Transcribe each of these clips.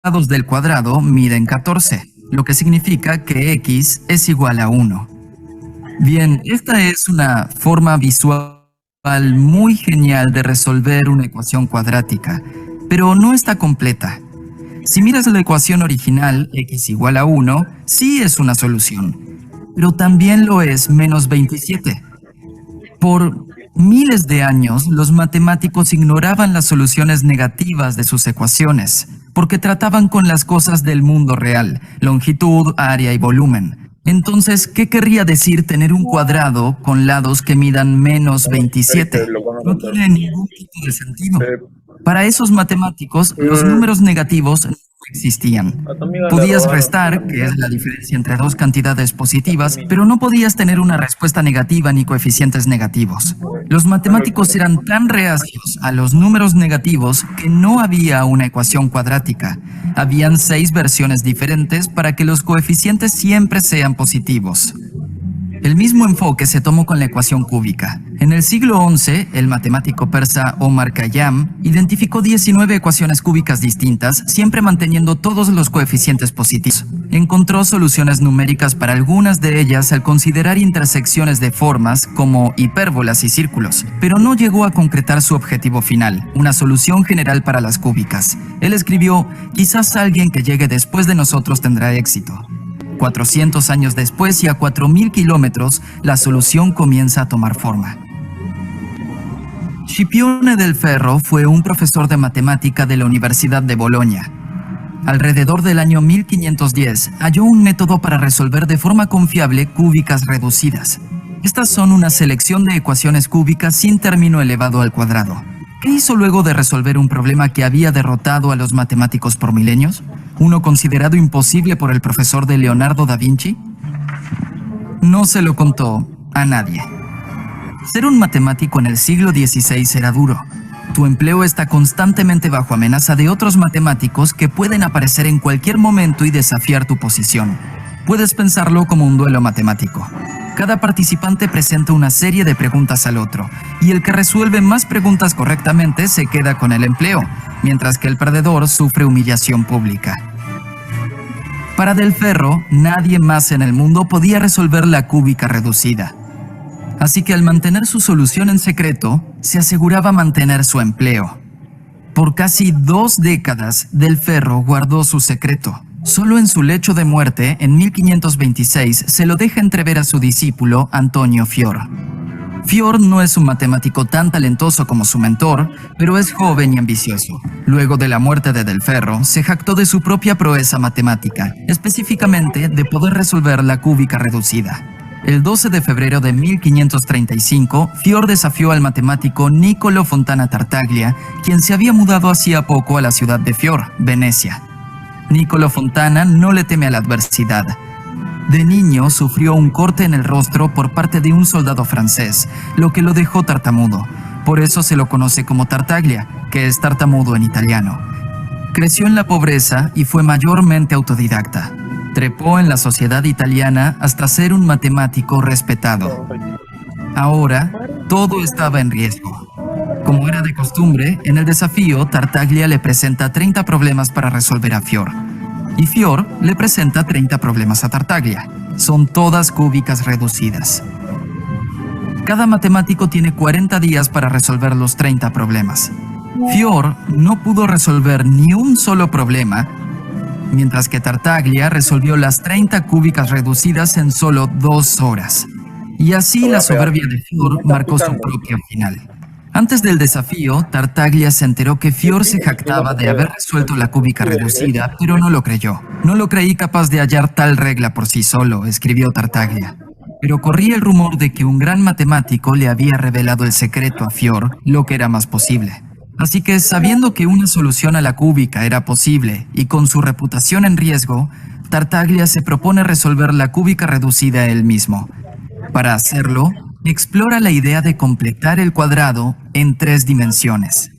lados del cuadrado miden 14, lo que significa que x es igual a 1. Bien, esta es una forma visual muy genial de resolver una ecuación cuadrática, pero no está completa. Si miras la ecuación original, x igual a 1, sí es una solución, pero también lo es menos 27. Por miles de años, los matemáticos ignoraban las soluciones negativas de sus ecuaciones, porque trataban con las cosas del mundo real, longitud, área y volumen. Entonces, ¿qué querría decir tener un cuadrado con lados que midan menos 27? No tiene ningún tipo de sentido. Para esos matemáticos, los números negativos no existían. Podías restar, que es la diferencia entre dos cantidades positivas, pero no podías tener una respuesta negativa ni coeficientes negativos. Los matemáticos eran tan reacios a los números negativos que no había una ecuación cuadrática. Habían 6 versiones diferentes para que los coeficientes siempre sean positivos. El mismo enfoque se tomó con la ecuación cúbica. En el siglo XI, el matemático persa Omar Khayyam identificó 19 ecuaciones cúbicas distintas, siempre manteniendo todos los coeficientes positivos. Encontró soluciones numéricas para algunas de ellas al considerar intersecciones de formas como hipérbolas y círculos, pero no llegó a concretar su objetivo final, una solución general para las cúbicas. Él escribió: quizás alguien que llegue después de nosotros tendrá éxito. 400 años después y a 4.000 kilómetros, la solución comienza a tomar forma. Scipione del Ferro fue un profesor de matemática de la Universidad de Bolonia. Alrededor del año 1510, halló un método para resolver de forma confiable cúbicas reducidas. Estas son una selección de ecuaciones cúbicas sin término elevado al cuadrado. ¿Qué hizo luego de resolver un problema que había derrotado a los matemáticos por milenios? ¿Uno considerado imposible por el profesor de Leonardo da Vinci? No se lo contó a nadie. Ser un matemático en el siglo XVI era duro. Tu empleo está constantemente bajo amenaza de otros matemáticos que pueden aparecer en cualquier momento y desafiar tu posición. Puedes pensarlo como un duelo matemático. Cada participante presenta una serie de preguntas al otro, y el que resuelve más preguntas correctamente se queda con el empleo, mientras que el perdedor sufre humillación pública. Para Del Ferro, nadie más en el mundo podía resolver la cúbica reducida. Así que al mantener su solución en secreto, se aseguraba mantener su empleo. Por casi 2 décadas, Del Ferro guardó su secreto. Solo en su lecho de muerte, en 1526, se lo deja entrever a su discípulo, Antonio Fior. Fior no es un matemático tan talentoso como su mentor, pero es joven y ambicioso. Luego de la muerte de Del Ferro, se jactó de su propia proeza matemática, específicamente de poder resolver la cúbica reducida. El 12 de febrero de 1535, Fior desafió al matemático Niccolò Fontana Tartaglia, quien se había mudado hacía poco a la ciudad de Fior, Venecia. Niccolò Fontana no le teme a la adversidad. De niño sufrió un corte en el rostro por parte de un soldado francés, lo que lo dejó tartamudo. Por eso se lo conoce como Tartaglia, que es tartamudo en italiano. Creció en la pobreza y fue mayormente autodidacta. Trepó en la sociedad italiana hasta ser un matemático respetado. Ahora, todo estaba en riesgo. Como era de costumbre, en el desafío, Tartaglia le presenta 30 problemas para resolver a Fior. Y Fior le presenta 30 problemas a Tartaglia. Son todas cúbicas reducidas. Cada matemático tiene 40 días para resolver los 30 problemas. Fior no pudo resolver ni un solo problema, mientras que Tartaglia resolvió las 30 cúbicas reducidas en solo 2 horas. Y así la soberbia de Fior marcó su propio final. Antes del desafío, Tartaglia se enteró que Fior se jactaba de haber resuelto la cúbica reducida, pero no lo creyó. No lo creí capaz de hallar tal regla por sí solo, escribió Tartaglia. Pero corría el rumor de que un gran matemático le había revelado el secreto a Fior, lo que era más posible. Así que, sabiendo que una solución a la cúbica era posible y con su reputación en riesgo, Tartaglia se propone resolver la cúbica reducida él mismo. Para hacerlo, explora la idea de completar el cuadrado en 3 dimensiones.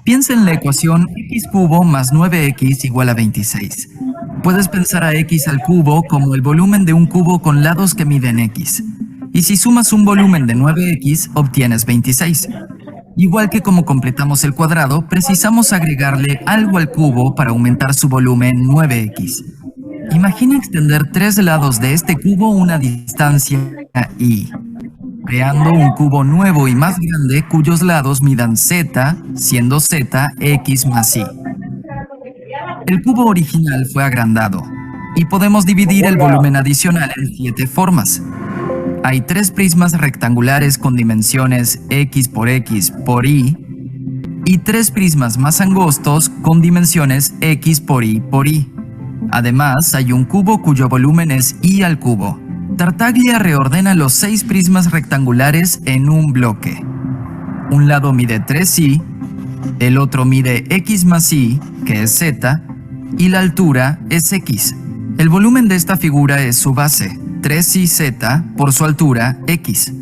Piensa en la ecuación x cubo más 9x igual a 26. Puedes pensar a x al cubo como el volumen de un cubo con lados que miden x. Y si sumas un volumen de 9x, obtienes 26. Igual que como completamos el cuadrado, precisamos agregarle algo al cubo para aumentar su volumen 9x. Imagina extender tres lados de este cubo una distancia y, creando un cubo nuevo y más grande cuyos lados midan z, siendo z x más y. El cubo original fue agrandado, y podemos dividir el volumen adicional en 7 formas. Hay 3 prismas rectangulares con dimensiones x por y 3 prismas más angostos con dimensiones x por y. Además, hay un cubo cuyo volumen es y al cubo. Tartaglia reordena los 6 prismas rectangulares en un bloque. Un lado mide 3y, el otro mide x más y, que es z, y la altura es x. El volumen de esta figura es su base, 3yz por su altura x.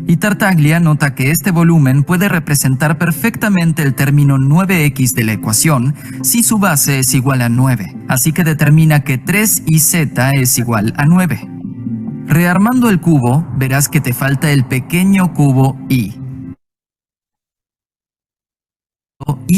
Y Tartaglia nota que este volumen puede representar perfectamente el término 9x de la ecuación si su base es igual a 9, así que determina que 3yz es igual a 9. Rearmando el cubo, verás que te falta el pequeño cubo y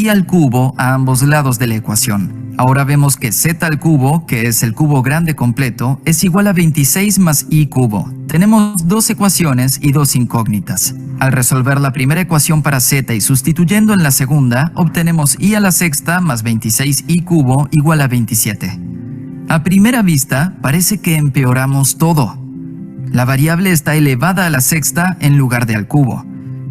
al cubo a ambos lados de la ecuación. Ahora vemos que z al cubo, que es el cubo grande completo, es igual a 26 más y cubo. Tenemos 2 ecuaciones y 2 incógnitas. Al resolver la primera ecuación para z y sustituyendo en la segunda, obtenemos y a la sexta más 26y cubo igual a 27. A primera vista, parece que empeoramos todo. La variable está elevada a la sexta en lugar de al cubo.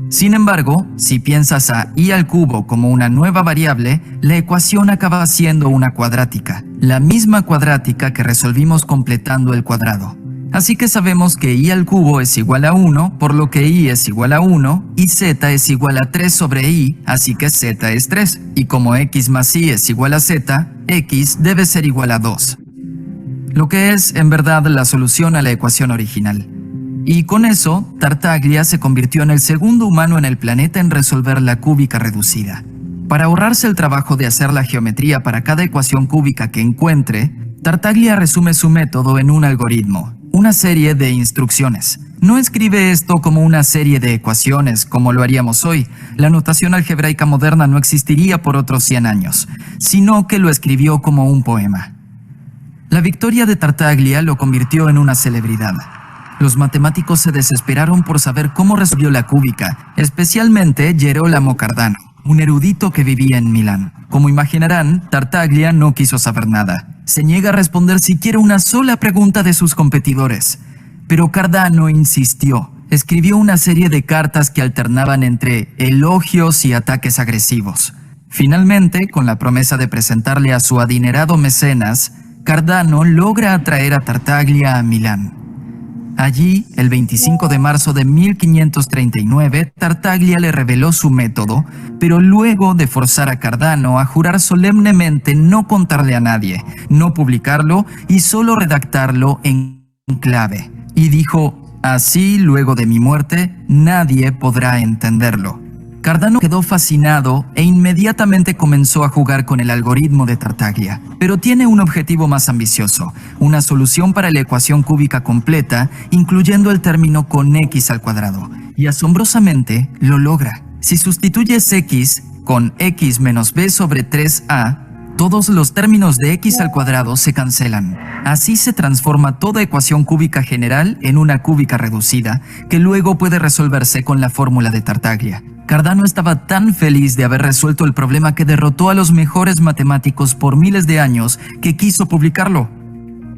Sin embargo, si piensas a y al cubo como una nueva variable, la ecuación acaba siendo una cuadrática, la misma cuadrática que resolvimos completando el cuadrado. Así que sabemos que y al cubo es igual a 1, por lo que y es igual a 1, y z es igual a 3 sobre y, así que z es 3. Y como x más y es igual a z, x debe ser igual a 2. Lo que es, en verdad, la solución a la ecuación original. Y con eso, Tartaglia se convirtió en el segundo humano en el planeta en resolver la cúbica reducida. Para ahorrarse el trabajo de hacer la geometría para cada ecuación cúbica que encuentre, Tartaglia resume su método en un algoritmo, una serie de instrucciones. No escribe esto como una serie de ecuaciones, como lo haríamos hoy. La notación algebraica moderna no existiría por otros 100 años, sino que lo escribió como un poema. La victoria de Tartaglia lo convirtió en una celebridad. Los matemáticos se desesperaron por saber cómo resolvió la cúbica, especialmente Gerolamo Cardano, un erudito que vivía en Milán. Como imaginarán, Tartaglia no quiso saber nada. Se niega a responder siquiera una sola pregunta de sus competidores. Pero Cardano insistió. Escribió una serie de cartas que alternaban entre elogios y ataques agresivos. Finalmente, con la promesa de presentarle a su adinerado mecenas, Cardano logra atraer a Tartaglia a Milán. Allí, el 25 de marzo de 1539, Tartaglia le reveló su método, pero luego de forzar a Cardano a jurar solemnemente no contarle a nadie, no publicarlo y solo redactarlo en clave. Y dijo, así luego de mi muerte, nadie podrá entenderlo. Cardano quedó fascinado e inmediatamente comenzó a jugar con el algoritmo de Tartaglia. Pero tiene un objetivo más ambicioso, una solución para la ecuación cúbica completa, incluyendo el término con x al cuadrado. Y asombrosamente lo logra. Si sustituyes x con x menos b sobre 3a, todos los términos de x al cuadrado se cancelan. Así se transforma toda ecuación cúbica general en una cúbica reducida, que luego puede resolverse con la fórmula de Tartaglia. Cardano estaba tan feliz de haber resuelto el problema que derrotó a los mejores matemáticos por miles de años que quiso publicarlo.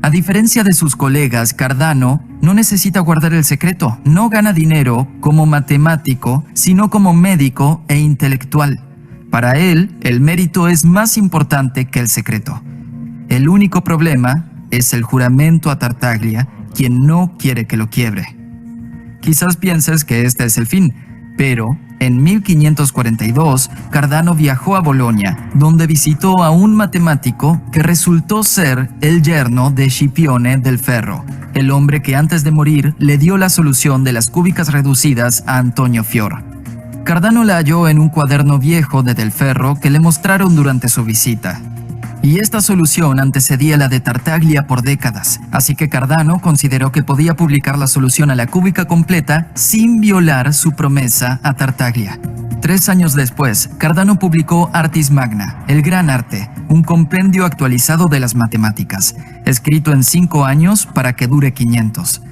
A diferencia de sus colegas, Cardano no necesita guardar el secreto. No gana dinero como matemático, sino como médico e intelectual. Para él, el mérito es más importante que el secreto. El único problema es el juramento a Tartaglia, quien no quiere que lo quiebre. Quizás pienses que este es el fin, pero en 1542, Cardano viajó a Bolonia, donde visitó a un matemático que resultó ser el yerno de Scipione del Ferro, el hombre que antes de morir le dio la solución de las cúbicas reducidas a Antonio Fior. Cardano la halló en un cuaderno viejo de Del Ferro que le mostraron durante su visita. Y esta solución antecedía la de Tartaglia por décadas, así que Cardano consideró que podía publicar la solución a la cúbica completa sin violar su promesa a Tartaglia. 3 años después, Cardano publicó Artis Magna, el Gran Arte, un compendio actualizado de las matemáticas, escrito en 5 años para que dure 500.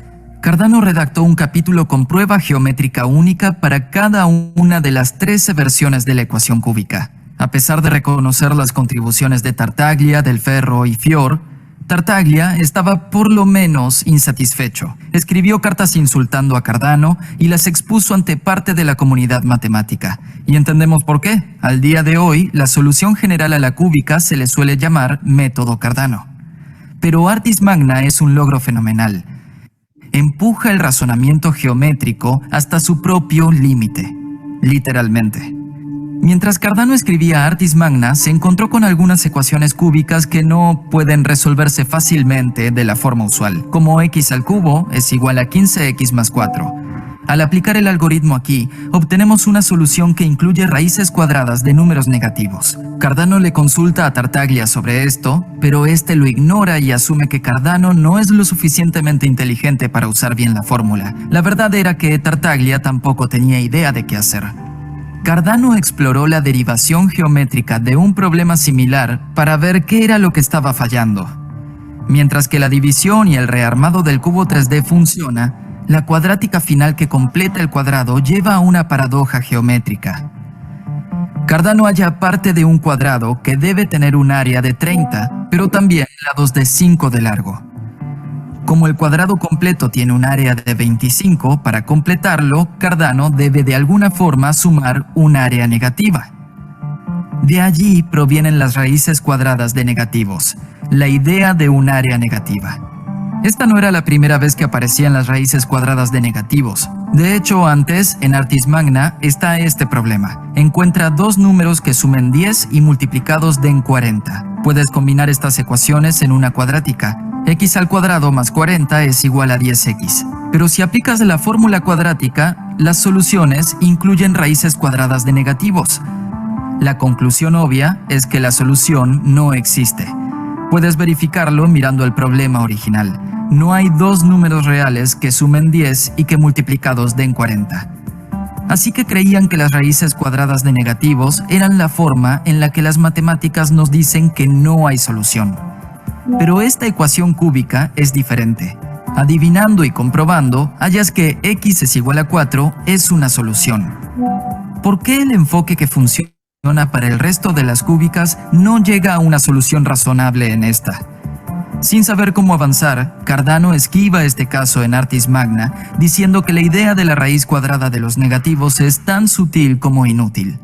Cardano redactó un capítulo con prueba geométrica única para cada una de las 13 versiones de la ecuación cúbica. A pesar de reconocer las contribuciones de Tartaglia, Del Ferro y Fior, Tartaglia estaba por lo menos insatisfecho. Escribió cartas insultando a Cardano y las expuso ante parte de la comunidad matemática. Y entendemos por qué. Al día de hoy, la solución general a la cúbica se le suele llamar método Cardano. Pero Artis Magna es un logro fenomenal. Empuja el razonamiento geométrico hasta su propio límite, literalmente. Mientras Cardano escribía Artis Magna, se encontró con algunas ecuaciones cúbicas que no pueden resolverse fácilmente de la forma usual, como x al cubo es igual a 15x más 4. Al aplicar el algoritmo aquí, obtenemos una solución que incluye raíces cuadradas de números negativos. Cardano le consulta a Tartaglia sobre esto, pero este lo ignora y asume que Cardano no es lo suficientemente inteligente para usar bien la fórmula. La verdad era que Tartaglia tampoco tenía idea de qué hacer. Cardano exploró la derivación geométrica de un problema similar para ver qué era lo que estaba fallando. Mientras que la división y el rearmado del cubo 3D funciona, la cuadrática final que completa el cuadrado lleva a una paradoja geométrica. Cardano halla parte de un cuadrado que debe tener un área de 30, pero también lados de 5 de largo. Como el cuadrado completo tiene un área de 25, para completarlo, Cardano debe de alguna forma sumar un área negativa. De allí provienen las raíces cuadradas de negativos, la idea de un área negativa. Esta no era la primera vez que aparecían las raíces cuadradas de negativos. De hecho, antes, en Artis Magna, está este problema. Encuentra dos números que sumen 10 y multiplicados den 40. Puedes combinar estas ecuaciones en una cuadrática. X al cuadrado más 40 es igual a 10x. Pero si aplicas la fórmula cuadrática, las soluciones incluyen raíces cuadradas de negativos. La conclusión obvia es que la solución no existe. Puedes verificarlo mirando el problema original. No hay dos números reales que sumen 10 y que multiplicados den 40. Así que creían que las raíces cuadradas de negativos eran la forma en la que las matemáticas nos dicen que no hay solución. Pero esta ecuación cúbica es diferente. Adivinando y comprobando, hallas que x es igual a 4 es una solución. ¿Por qué el enfoque que funciona para el resto de las cúbicas no llega a una solución razonable en esta? Sin saber cómo avanzar, Cardano esquiva este caso en Artis Magna, diciendo que la idea de la raíz cuadrada de los negativos es tan sutil como inútil.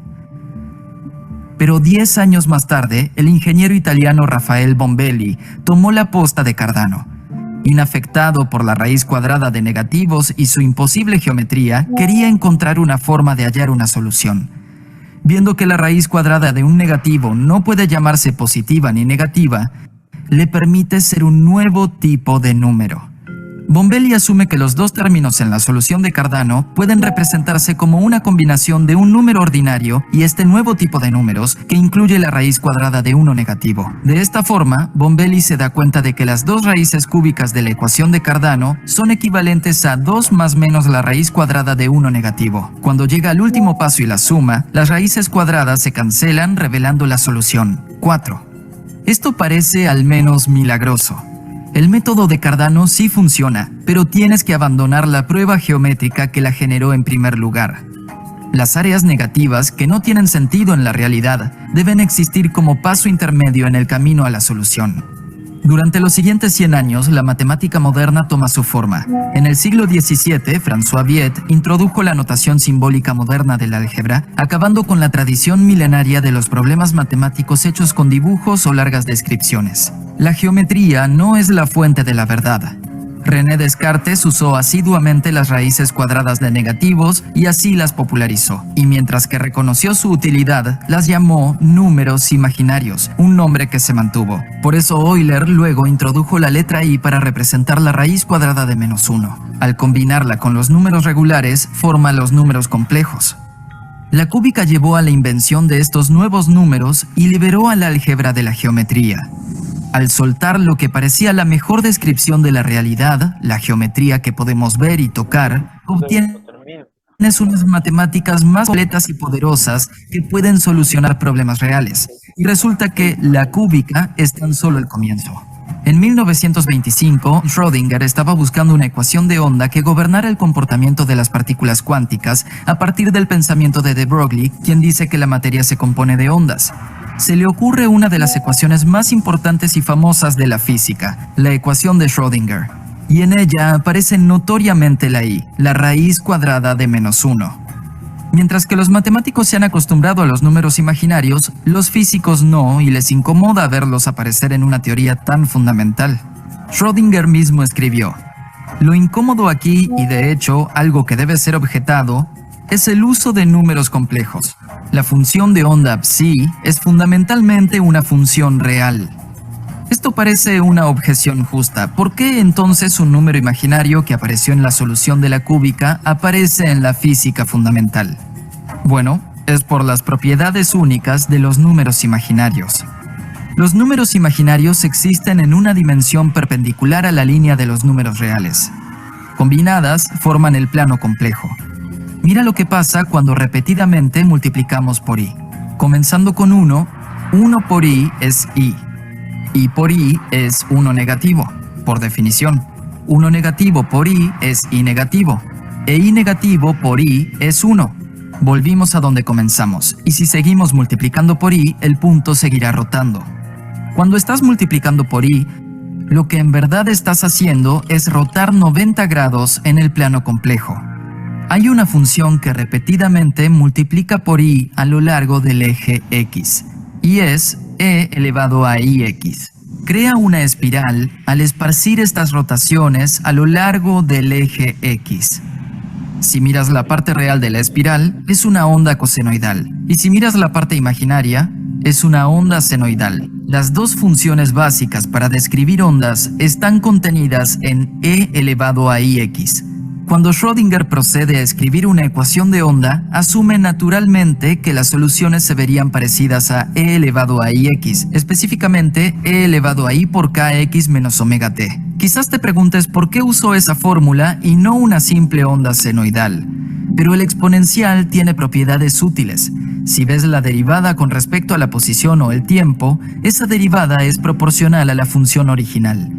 Pero 10 años más tarde, el ingeniero italiano Raffaele Bombelli tomó la posta de Cardano. Inafectado por la raíz cuadrada de negativos y su imposible geometría, quería encontrar una forma de hallar una solución. Viendo que la raíz cuadrada de un negativo no puede llamarse positiva ni negativa, le permite ser un nuevo tipo de número. Bombelli asume que los dos términos en la solución de Cardano pueden representarse como una combinación de un número ordinario y este nuevo tipo de números que incluye la raíz cuadrada de uno negativo. De esta forma, Bombelli se da cuenta de que las dos raíces cúbicas de la ecuación de Cardano son equivalentes a 2 más menos la raíz cuadrada de uno negativo. Cuando llega al último paso y la suma, las raíces cuadradas se cancelan revelando la solución, 4. Esto parece al menos milagroso. El método de Cardano sí funciona, pero tienes que abandonar la prueba geométrica que la generó en primer lugar. Las áreas negativas, que no tienen sentido en la realidad, deben existir como paso intermedio en el camino a la solución. Durante los siguientes 100 años, la matemática moderna toma su forma. En el siglo XVII, François Viet introdujo la notación simbólica moderna del álgebra, acabando con la tradición milenaria de los problemas matemáticos hechos con dibujos o largas descripciones. La geometría no es la fuente de la verdad. René Descartes usó asiduamente las raíces cuadradas de negativos y así las popularizó. Y mientras que reconoció su utilidad, las llamó números imaginarios, un nombre que se mantuvo. Por eso Euler luego introdujo la letra I para representar la raíz cuadrada de -1. Al combinarla con los números regulares, forma los números complejos. La cúbica llevó a la invención de estos nuevos números y liberó al álgebra de la geometría. Al soltar lo que parecía la mejor descripción de la realidad, la geometría que podemos ver y tocar, obtiene es unas matemáticas más completas y poderosas que pueden solucionar problemas reales. Y resulta que la cúbica es tan solo el comienzo. En 1925, Schrödinger estaba buscando una ecuación de onda que gobernara el comportamiento de las partículas cuánticas a partir del pensamiento de de Broglie, quien dice que la materia se compone de ondas. Se le ocurre una de las ecuaciones más importantes y famosas de la física, la ecuación de Schrödinger. Y en ella aparece notoriamente la i, la raíz cuadrada de -1. Mientras que los matemáticos se han acostumbrado a los números imaginarios, los físicos no, y les incomoda verlos aparecer en una teoría tan fundamental. Schrödinger mismo escribió: lo incómodo aquí, y de hecho algo que debe ser objetado, es el uso de números complejos. La función de onda psi es fundamentalmente una función real. Esto parece una objeción justa. ¿Por qué entonces un número imaginario que apareció en la solución de la cúbica aparece en la física fundamental? Bueno, es por las propiedades únicas de los números imaginarios. Los números imaginarios existen en una dimensión perpendicular a la línea de los números reales. Combinadas, forman el plano complejo. Mira lo que pasa cuando repetidamente multiplicamos por i. Comenzando con 1, 1 por i es i. I por i es 1 negativo, por definición. 1 negativo por i es i negativo. E i negativo por i es 1. Volvimos a donde comenzamos, y si seguimos multiplicando por i, el punto seguirá rotando. Cuando estás multiplicando por i, lo que en verdad estás haciendo es rotar 90 grados en el plano complejo. Hay una función que repetidamente multiplica por i a lo largo del eje x, y es e elevado a ix. Crea una espiral al esparcir estas rotaciones a lo largo del eje x. Si miras la parte real de la espiral, es una onda cosenoidal, y si miras la parte imaginaria, es una onda senoidal. Las dos funciones básicas para describir ondas están contenidas en e elevado a ix. Cuando Schrödinger procede a escribir una ecuación de onda, asume naturalmente que las soluciones se verían parecidas a e elevado a ix, específicamente e elevado a i por kx menos omega t. Quizás te preguntes por qué usó esa fórmula y no una simple onda senoidal. Pero el exponencial tiene propiedades útiles. Si ves la derivada con respecto a la posición o el tiempo, esa derivada es proporcional a la función original.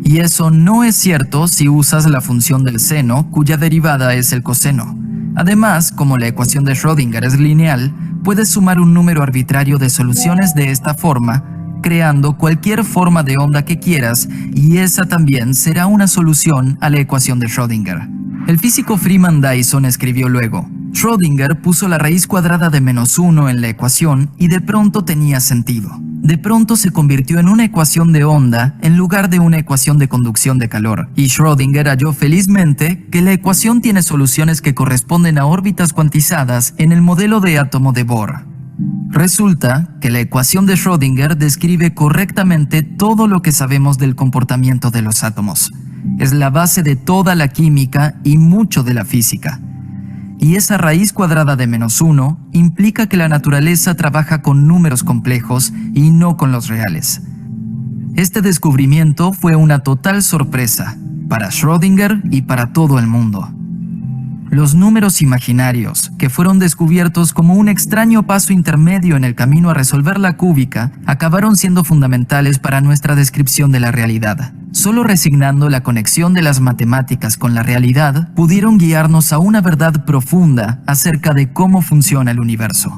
Y eso no es cierto si usas la función del seno, cuya derivada es el coseno. Además, como la ecuación de Schrödinger es lineal, puedes sumar un número arbitrario de soluciones de esta forma, creando cualquier forma de onda que quieras, y esa también será una solución a la ecuación de Schrödinger. El físico Freeman Dyson escribió luego: Schrödinger puso la raíz cuadrada de -1 en la ecuación y de pronto tenía sentido. De pronto se convirtió en una ecuación de onda en lugar de una ecuación de conducción de calor, y Schrödinger halló felizmente que la ecuación tiene soluciones que corresponden a órbitas cuantizadas en el modelo de átomo de Bohr. Resulta que la ecuación de Schrödinger describe correctamente todo lo que sabemos del comportamiento de los átomos. Es la base de toda la química y mucho de la física. Y esa raíz cuadrada de -1 implica que la naturaleza trabaja con números complejos y no con los reales. Este descubrimiento fue una total sorpresa para Schrödinger y para todo el mundo. Los números imaginarios, que fueron descubiertos como un extraño paso intermedio en el camino a resolver la cúbica, acabaron siendo fundamentales para nuestra descripción de la realidad. Solo resignando la conexión de las matemáticas con la realidad, pudieron guiarnos a una verdad profunda acerca de cómo funciona el universo.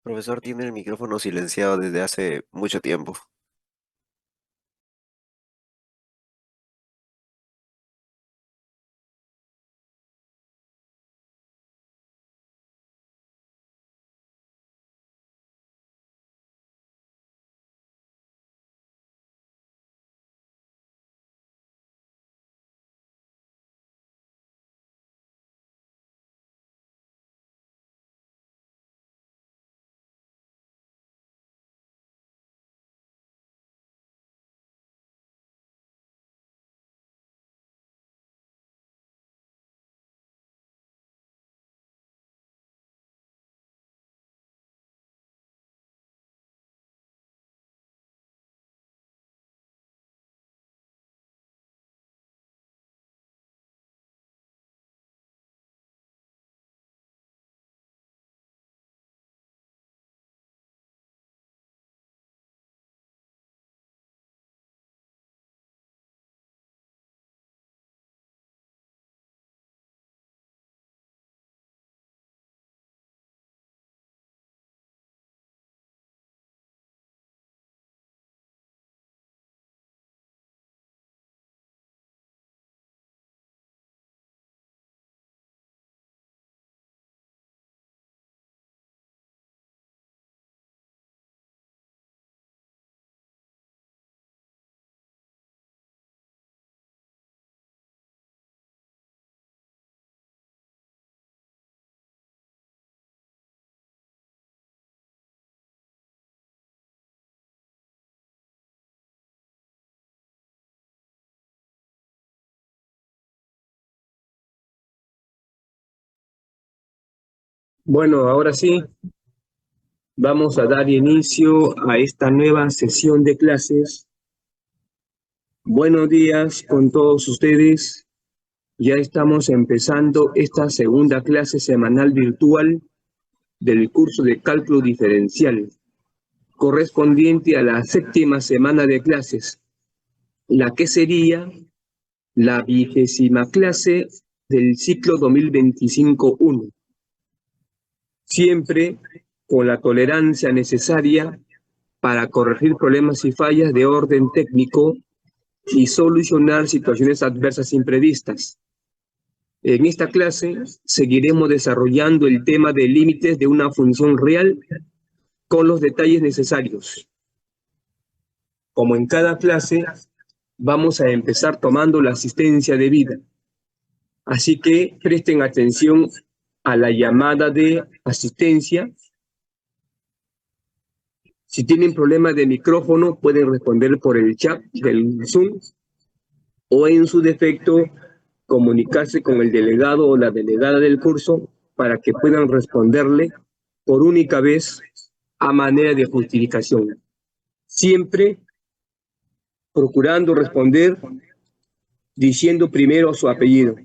Profesor tiene el micrófono silenciado desde hace mucho tiempo. Bueno, ahora sí, vamos a dar inicio a esta nueva sesión de clases. Buenos días con todos ustedes. Ya estamos empezando esta segunda clase semanal virtual del curso de cálculo diferencial, correspondiente a la séptima semana de clases, la que sería la 20ª clase del ciclo 2025-1. Siempre con la tolerancia necesaria para corregir problemas y fallas de orden técnico y solucionar situaciones adversas imprevistas. En esta clase seguiremos desarrollando el tema de límites de una función real con los detalles necesarios. Como en cada clase, vamos a empezar tomando la asistencia debida. Así que presten atención a la llamada de asistencia. Si tienen problemas de micrófono, pueden responder por el chat del Zoom o en su defecto comunicarse con el delegado o la delegada del curso para que puedan responderle por única vez a manera de justificación. Siempre procurando responder diciendo primero su apellido.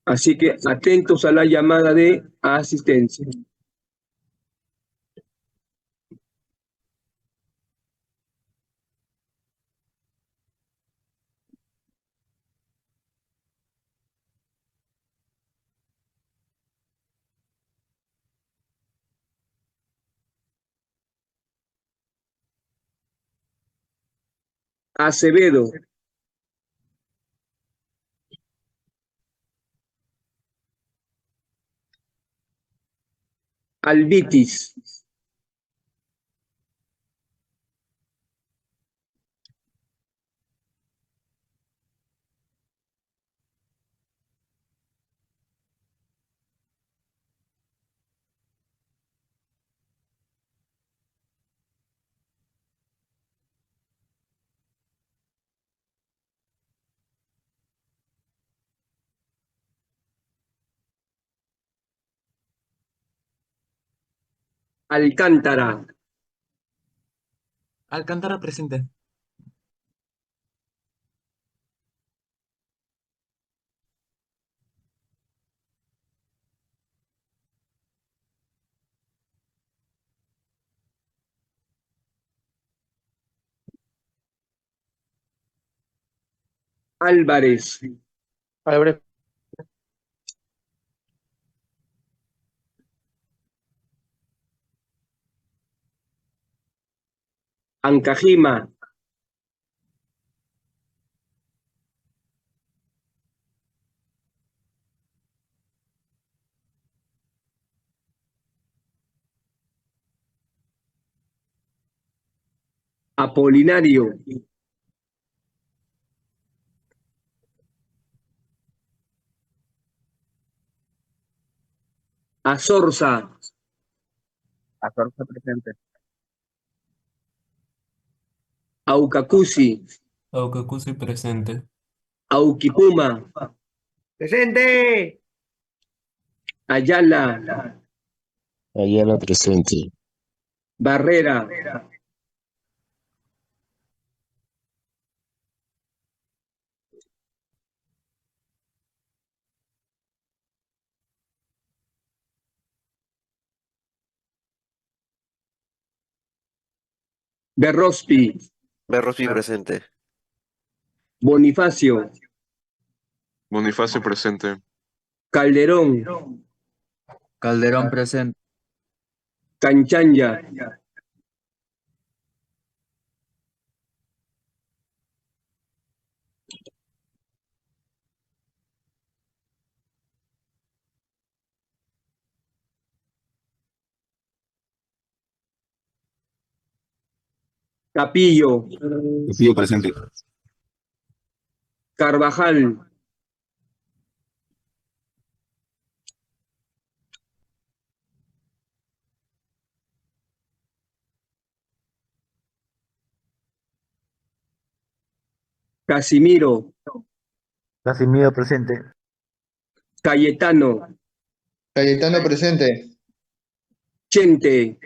Así que atentos a la llamada de asistencia. Acevedo. Albitis. Alcántara. Alcántara presente. Álvarez. Álvarez, Ancajima. Apolinario. Azorza. Azorza presente. Aucacusi. Aucacusi presente. Auquipuma. ¡Presente! Ayala. Ayala presente. Barrera. Berrospi. Berrospi presente. Bonifacio. Bonifacio presente. Calderón. Calderón presente. Canchanya. Capillo. Capillo presente. Carvajal. Casimiro. Casimiro presente. Cayetano, Cayetano presente. Chente,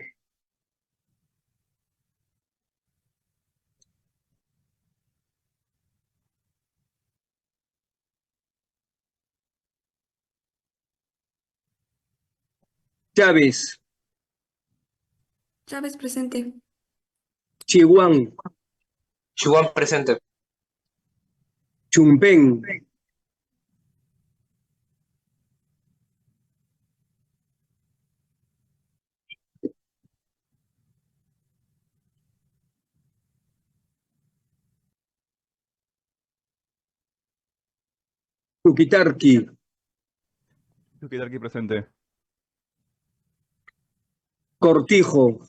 Chávez, Chávez presente. Chihuán, Chuan presente. Chumpen, Tuquitarqui, Tuquitarqui presente. Cortijo,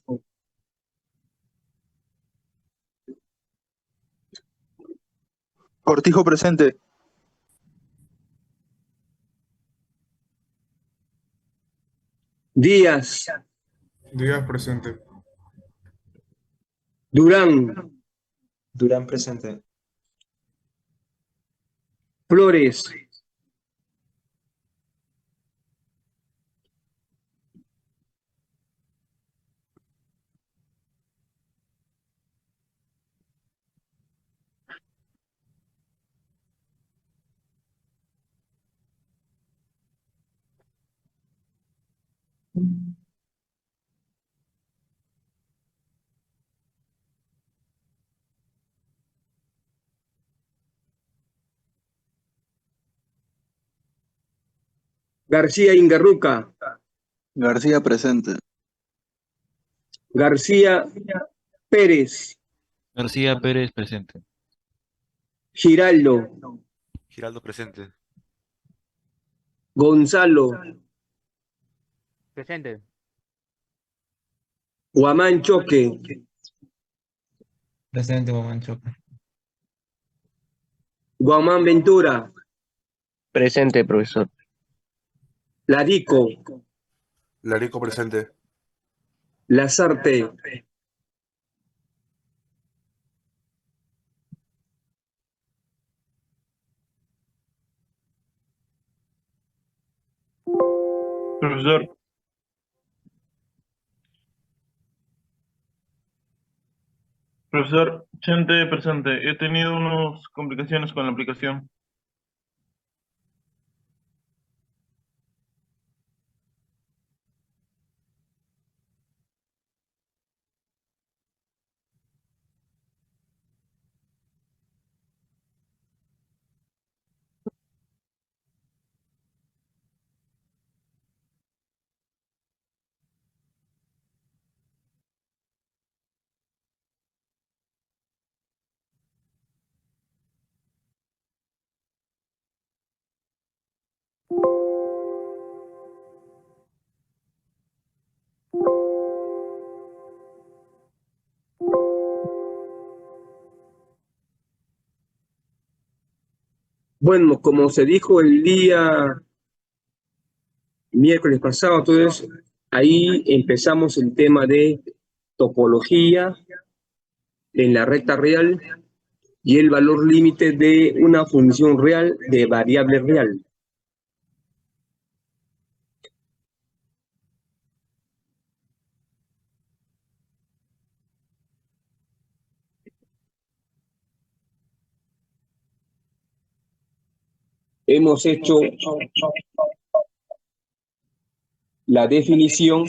Cortijo presente. Díaz, Díaz presente. Durán, Durán presente. Flores, García Ingarruca, García presente. García Pérez, García Pérez presente. Giraldo, Giraldo presente. Gonzalo, Presente. Guamán Choque, Presente, Guamancho. Guamán Ventura, Presente, profesor. Larico, Larico presente. Lazarte, Profesor, profesor, Chente presente. He tenido unas complicaciones con la aplicación. Bueno, como se dijo el día miércoles pasado, entonces ahí empezamos el tema de topología en la recta real y el valor límite de una función real de variable real. Hemos hecho la definición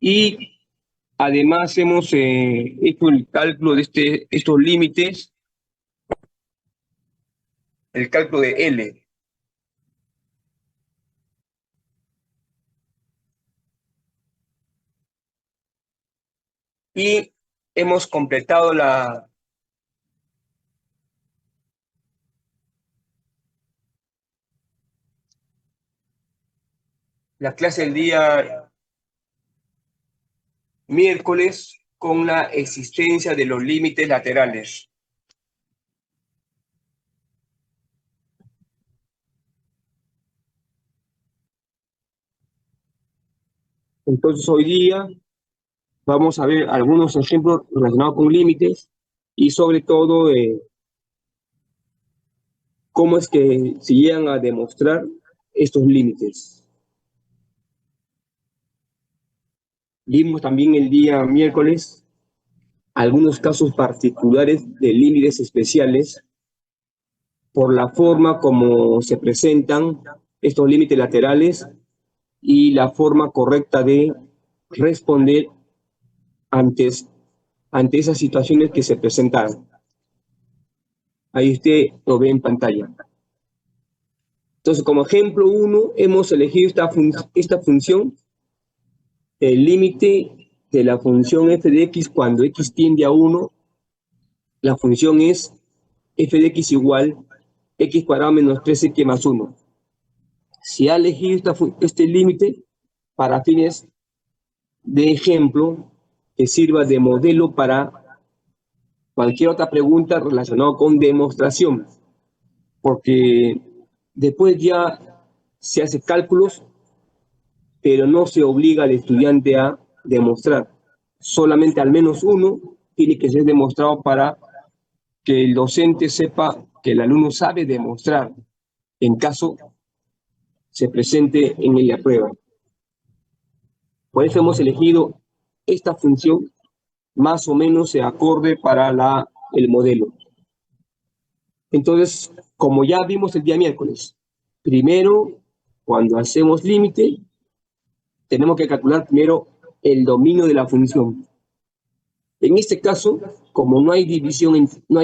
y además hemos hecho el cálculo de estos límites, el cálculo de L. Y hemos completado la clase del día miércoles con la existencia de los límites laterales. Entonces hoy día Vamos a ver algunos ejemplos relacionados con límites y sobre todo cómo es que se llegan a demostrar estos límites. Vimos también el día miércoles algunos casos particulares de límites especiales por la forma como se presentan estos límites laterales y la forma correcta de responder ante esas situaciones que se presentaron. Ahí usted lo ve en pantalla. Entonces, como ejemplo 1, hemos elegido esta función, el límite de la función f de x cuando x tiende a 1, la función es f de x igual x cuadrado menos 3x más 1. Se ha elegido este límite para fines de ejemplo que sirva de modelo para cualquier otra pregunta relacionada con demostración, porque después ya se hace cálculos, pero no se obliga al estudiante a demostrar. Solamente al menos uno tiene que ser demostrado para que el docente sepa que el alumno sabe demostrar en caso se presente en la prueba. Por eso hemos elegido esta función más o menos se acorde para el modelo. Entonces, como ya vimos el día miércoles, primero, cuando hacemos límite, tenemos que calcular primero el dominio de la función. En este caso, como no hay divisiones, no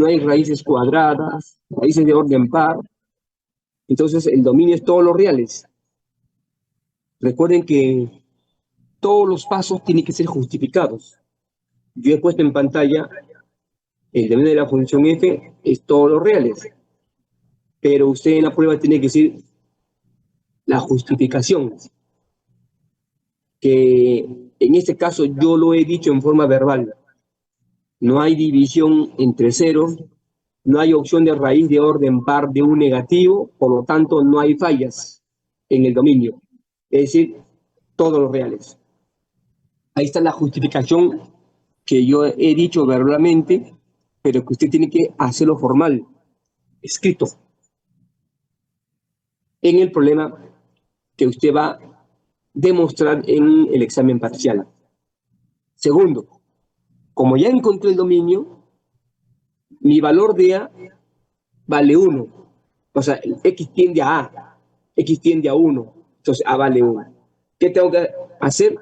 hay raíces cuadradas, raíces de orden par, entonces el dominio es todos los reales. Recuerden que todos los pasos tienen que ser justificados. Yo he puesto en pantalla el dominio de la función f es todos los reales, pero usted en la prueba tiene que decir la justificación, que en este caso yo lo he dicho en forma verbal. No hay división entre ceros, no hay opción de raíz de orden par de un negativo, por lo tanto no hay fallas en el dominio, es decir, todos los reales. Ahí está la justificación que yo he dicho verbalmente, pero que usted tiene que hacerlo formal, escrito, en el problema que usted va a demostrar en el examen parcial. Segundo, como ya encontré el dominio, mi valor de A vale 1. O sea, X tiende a A, X tiende a 1, entonces A vale 1. ¿Qué tengo que hacer?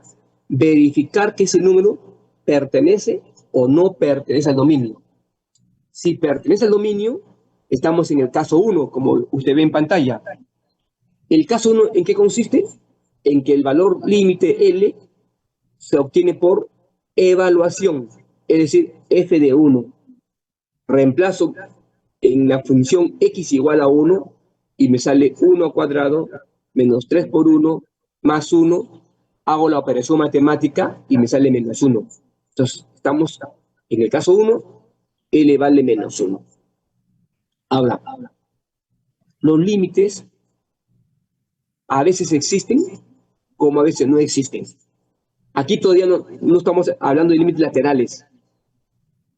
Verificar que ese número pertenece o no pertenece al dominio. Si pertenece al dominio, estamos en el caso 1, como usted ve en pantalla. El caso 1, ¿en qué consiste? En que el valor límite L se obtiene por evaluación, es decir, f de 1. Reemplazo en la función x igual a 1 y me sale 1 al cuadrado menos 3 por 1 más 1. Hago la operación matemática y me sale menos 1. Entonces, estamos en el caso 1, L vale menos 1. Ahora, los límites a veces existen como a veces no existen. Aquí todavía no estamos hablando de límites laterales,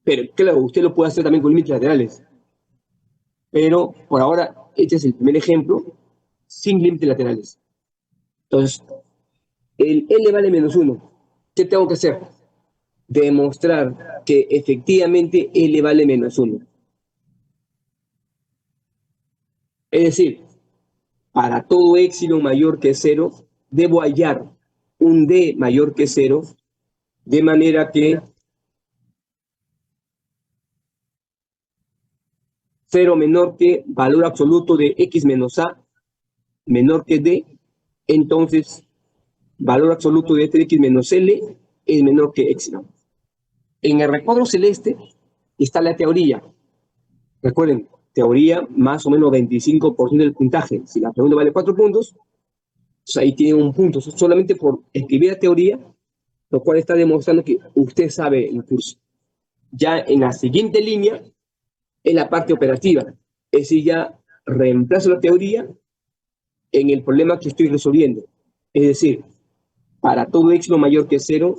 pero claro, usted lo puede hacer también con límites laterales. Pero por ahora, este es el primer ejemplo sin límites laterales. Entonces, el L vale menos 1. ¿Qué tengo que hacer? Demostrar que efectivamente L vale menos 1. Es decir, para todo épsilon mayor que 0, debo hallar un D mayor que 0, de manera que 0 menor que valor absoluto de X menos A, menor que D, entonces valor absoluto de f de X menos L es menor que épsilon. En el recuadro celeste está la teoría. Recuerden, teoría más o menos 25% del puntaje. Si la pregunta vale 4 puntos, pues ahí tiene un punto. Solamente por escribir la teoría, lo cual está demostrando que usted sabe el curso. Ya en la siguiente línea es la parte operativa. Es decir, ya reemplazo la teoría en el problema que estoy resolviendo. Es decir, para todo épsilon mayor que 0,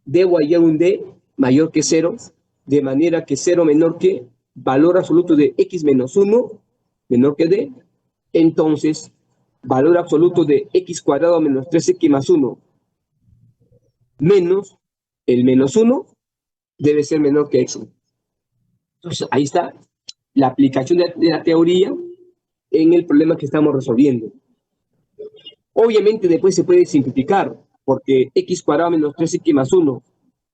debo hallar un D mayor que 0, de manera que 0 menor que valor absoluto de x menos 1 menor que D. Entonces, valor absoluto de x cuadrado menos 3x más 1 menos el menos 1 debe ser menor que x. Entonces, ahí está la aplicación de la teoría en el problema que estamos resolviendo. Obviamente después se puede simplificar, porque x cuadrado menos 3x más 1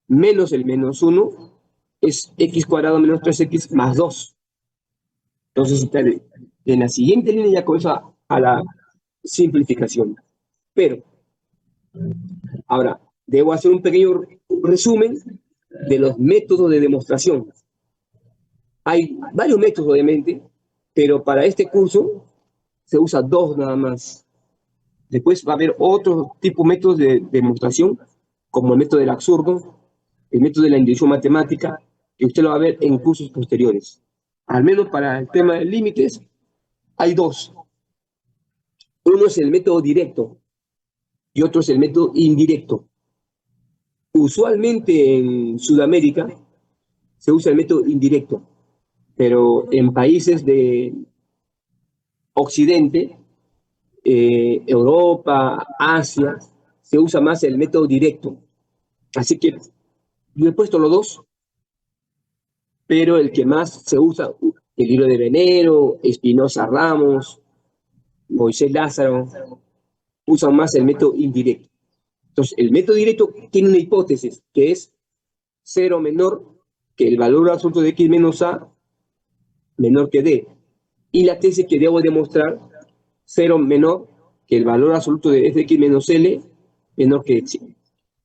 menos el menos 1 es x cuadrado menos 3x más 2. Entonces, en la siguiente línea ya comienza a la simplificación. Pero, ahora, debo hacer un pequeño resumen de los métodos de demostración. Hay varios métodos, obviamente, pero para este curso se usa 2 nada más. Después va a haber otro tipo de métodos de demostración, como el método del absurdo, el método de la inducción matemática, que usted lo va a ver en cursos posteriores. Al menos para el tema de límites, hay 2. Uno es el método directo y otro es el método indirecto. Usualmente en Sudamérica se usa el método indirecto, pero en países de Occidente, Europa, Asia, se usa más el método directo. Así que yo he puesto los 2, pero el que más se usa, el libro de Venero, Espinosa Ramos, Moisés Lázaro, usan más el método indirecto. Entonces, el método directo tiene una hipótesis, que es 0 menor que el valor absoluto de x menos a menor que d. Y la tesis que debo demostrar, 0 menor que el valor absoluto de f de x menos l menor que x.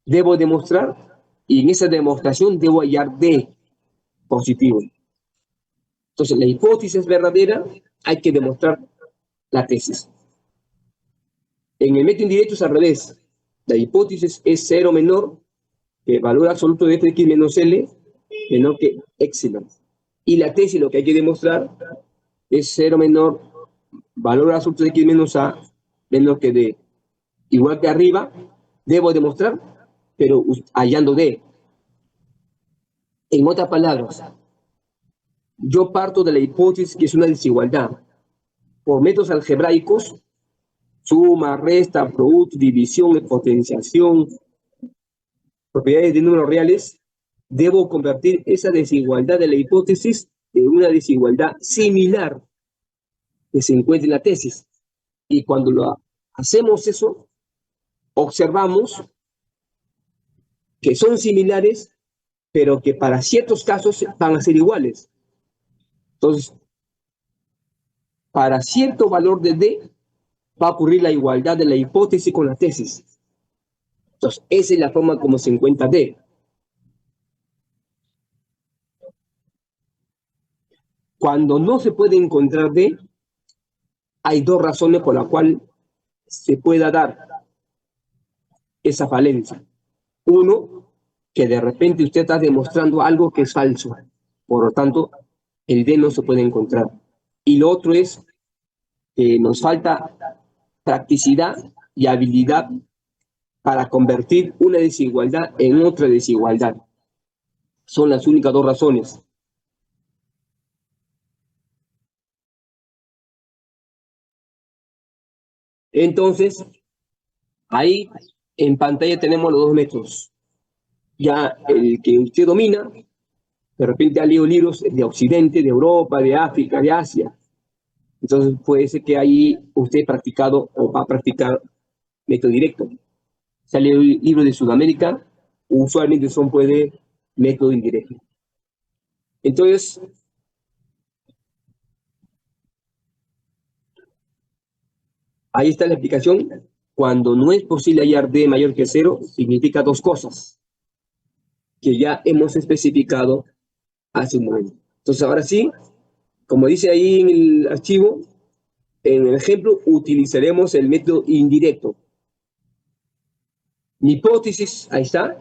Debo demostrar, y en esa demostración debo hallar d positivo. Entonces, la hipótesis es verdadera, hay que demostrar la tesis. En el método indirecto es al revés. La hipótesis es 0 menor que el valor absoluto de f de x menos l menor que epsilon. Y la tesis lo que hay que demostrar es 0 menor valor absoluto de x menos a menor que d. Igual que arriba, debo demostrar, pero hallando d. En otras palabras, yo parto de la hipótesis que es una desigualdad. Por métodos algebraicos, suma, resta, producto, división, potenciación, propiedades de números reales, debo convertir esa desigualdad de la hipótesis en una desigualdad similar que se encuentra en la tesis. Y cuando hacemos eso, observamos que son similares, pero que para ciertos casos van a ser iguales. Entonces, para cierto valor de D, va a ocurrir la igualdad de la hipótesis con la tesis. Entonces, esa es la forma como se encuentra D. Cuando no se puede encontrar D, hay 2 razones por las cuales se pueda dar esa falencia. Uno, que de repente usted está demostrando algo que es falso. Por lo tanto, el D no se puede encontrar. Y lo otro es que nos falta practicidad y habilidad para convertir una desigualdad en otra desigualdad. Son las únicas 2 razones. Entonces, ahí en pantalla tenemos los 2 métodos. Ya el que usted domina, de repente ha leído libros de Occidente, de Europa, de África, de Asia. Entonces puede ser que ahí usted ha practicado o va a practicar método directo. Si ha leído libros de Sudamérica, usualmente son método indirecto. Entonces, ahí está la explicación. Cuando no es posible hallar D mayor que 0, significa 2 cosas que ya hemos especificado hace un momento. Entonces, ahora sí, como dice ahí en el archivo, en el ejemplo, utilizaremos el método indirecto. Mi hipótesis, ahí está,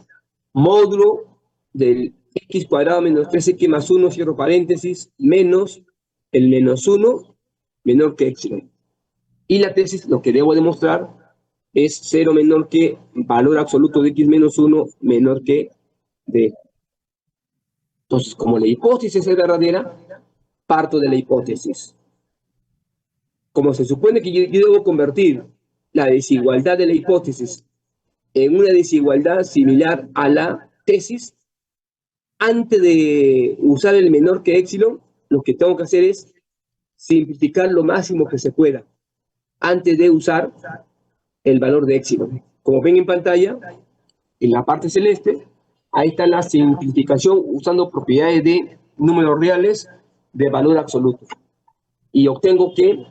módulo del x cuadrado menos 3x más 1, cierro paréntesis, menos el menos 1 menor que epsilon. Y la tesis, lo que debo demostrar es 0 menor que valor absoluto de x menos 1 menor que d. Entonces, como la hipótesis es verdadera, parto de la hipótesis. Como se supone que yo debo convertir la desigualdad de la hipótesis en una desigualdad similar a la tesis, antes de usar el menor que épsilon, lo que tengo que hacer es simplificar lo máximo que se pueda, antes de usar el valor de épsilon. Como ven en pantalla, en la parte celeste, ahí está la simplificación usando propiedades de números reales de valor absoluto. Y obtengo que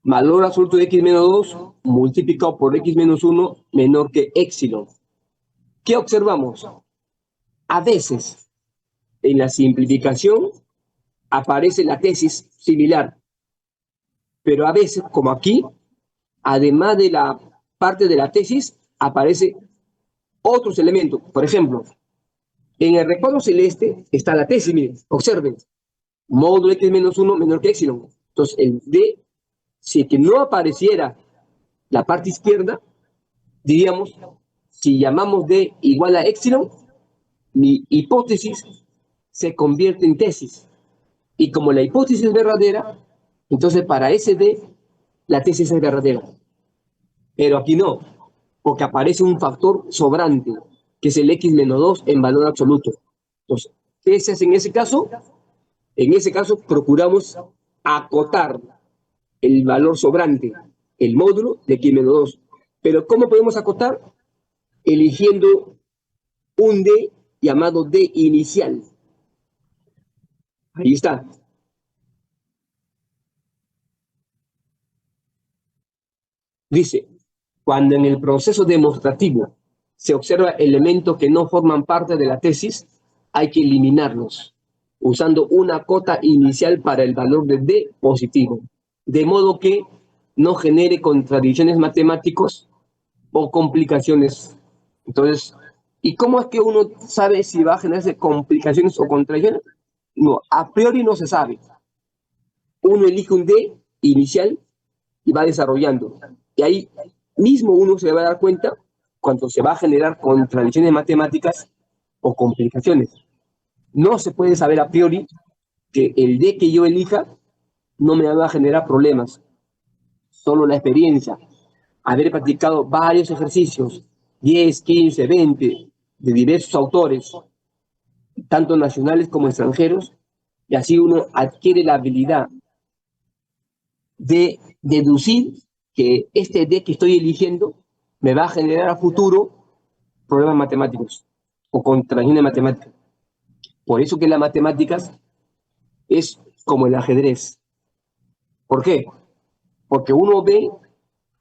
valor absoluto de x menos 2 multiplicado por x menos 1 menor que épsilon. ¿Qué observamos? A veces, en la simplificación, aparece la tesis similar, pero a veces, como aquí, además de la parte de la tesis, aparece otros elementos. Por ejemplo, en el recuadro celeste está la tesis, miren, observen, módulo x menos 1 menor que épsilon. Entonces, el d, si es que no apareciera la parte izquierda, diríamos, si llamamos d igual a épsilon, mi hipótesis se convierte en tesis. Y como la hipótesis es verdadera, entonces para ese d, la tesis es verdadera. Pero aquí no, porque aparece un factor sobrante, que es el x menos 2 en valor absoluto. Entonces, ¿qué se hace en ese caso? En ese caso procuramos acotar el valor sobrante, el módulo de x menos 2. Pero ¿cómo podemos acotar? Eligiendo un d llamado d inicial. Ahí está. Dice, cuando en el proceso demostrativo se observa elementos que no forman parte de la tesis, hay que eliminarlos, usando una cota inicial para el valor de d positivo, de modo que no genere contradicciones matemáticas o complicaciones. Entonces, ¿y cómo es que uno sabe si va a generarse complicaciones o contradicciones? No, a priori no se sabe. Uno elige un d inicial y va desarrollando. Y ahí mismo uno se va a dar cuenta cuando se va a generar contradicciones matemáticas o complicaciones. No se puede saber a priori que el D que yo elija no me va a generar problemas. Solo la experiencia, haber practicado varios ejercicios, 10, 15, 20, de diversos autores, tanto nacionales como extranjeros, y así uno adquiere la habilidad de deducir que este D que estoy eligiendo me va a generar a futuro problemas matemáticos o contradicciones matemáticas. Por eso que las matemáticas es como el ajedrez. ¿Por qué? Porque uno ve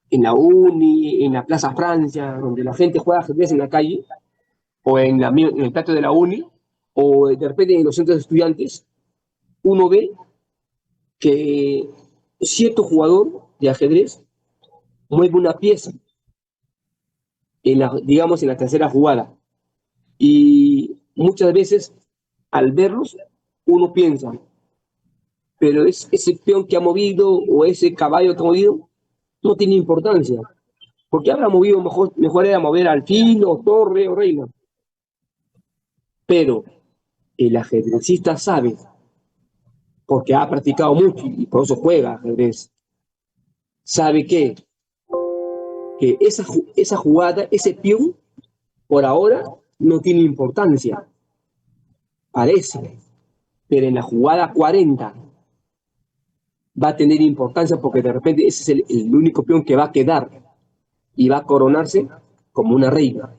en la uni, en la Plaza Francia, donde la gente juega ajedrez en la calle, o en el patio de la uni, o de repente en los centros de estudiantes, uno ve que cierto jugador de ajedrez mueve una pieza, digamos en la tercera jugada. Y muchas veces, al verlos, uno piensa, pero ese peón que ha movido o ese caballo que ha movido no tiene importancia, porque habrá movido mejor era mover alfil o torre o reina. Pero el ajedrecista sabe, porque ha practicado mucho y por eso juega ajedrez, sabe que esa jugada, ese peón, por ahora no tiene importancia, parece, pero en la jugada 40 va a tener importancia porque de repente ese es el único peón que va a quedar y va a coronarse como una reina.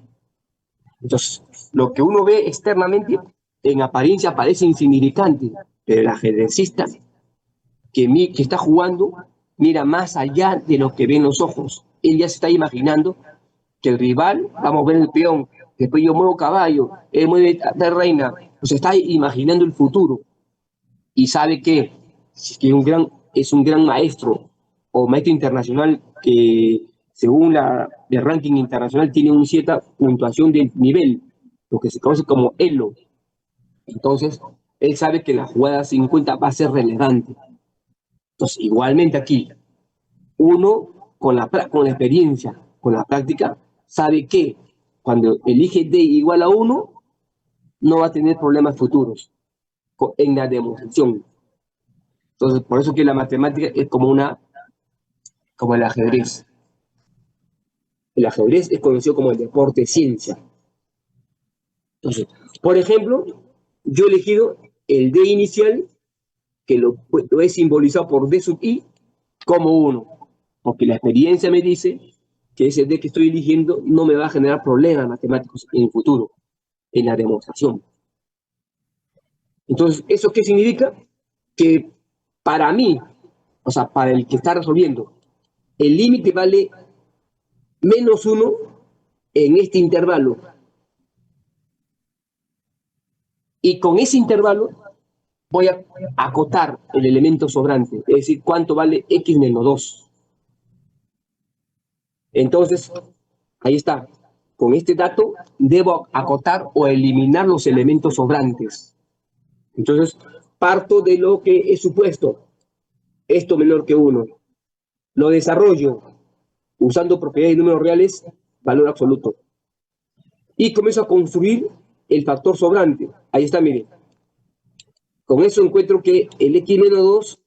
Entonces, lo que uno ve externamente, en apariencia parece insignificante, pero el ajedrecista que está jugando mira más allá de lo que ven los ojos. Él ya se está imaginando que el rival va a mover el peón, después yo muevo caballo, él mueve de reina, pues está imaginando el futuro y sabe que es un gran maestro o maestro internacional que según el ranking internacional tiene una cierta puntuación de nivel, lo que se conoce como ELO. Entonces, él sabe que la jugada 50 va a ser relevante. Entonces, igualmente aquí, uno con la experiencia, con la práctica, sabe que cuando elige D igual a 1, no va a tener problemas futuros en la demostración. Entonces, por eso que la matemática es como el ajedrez. El ajedrez es conocido como el deporte ciencia. Entonces, por ejemplo, yo he elegido el D inicial, que lo he simbolizado por D sub I, como 1, porque la experiencia me dice que ese D que estoy eligiendo no me va a generar problemas matemáticos en el futuro, en la demostración. Entonces, ¿eso qué significa? Que para mí, o sea, para el que está resolviendo, el límite vale -1 en este intervalo. Y con ese intervalo voy a acotar el elemento sobrante, es decir, cuánto vale x menos 2. Entonces, ahí está. Con este dato debo acotar o eliminar los elementos sobrantes. Entonces, parto de lo que he supuesto, esto menor que 1. Lo desarrollo usando propiedades de números reales, valor absoluto. Y comienzo a construir el factor sobrante. Ahí está, miren. Con eso encuentro que el x menos 2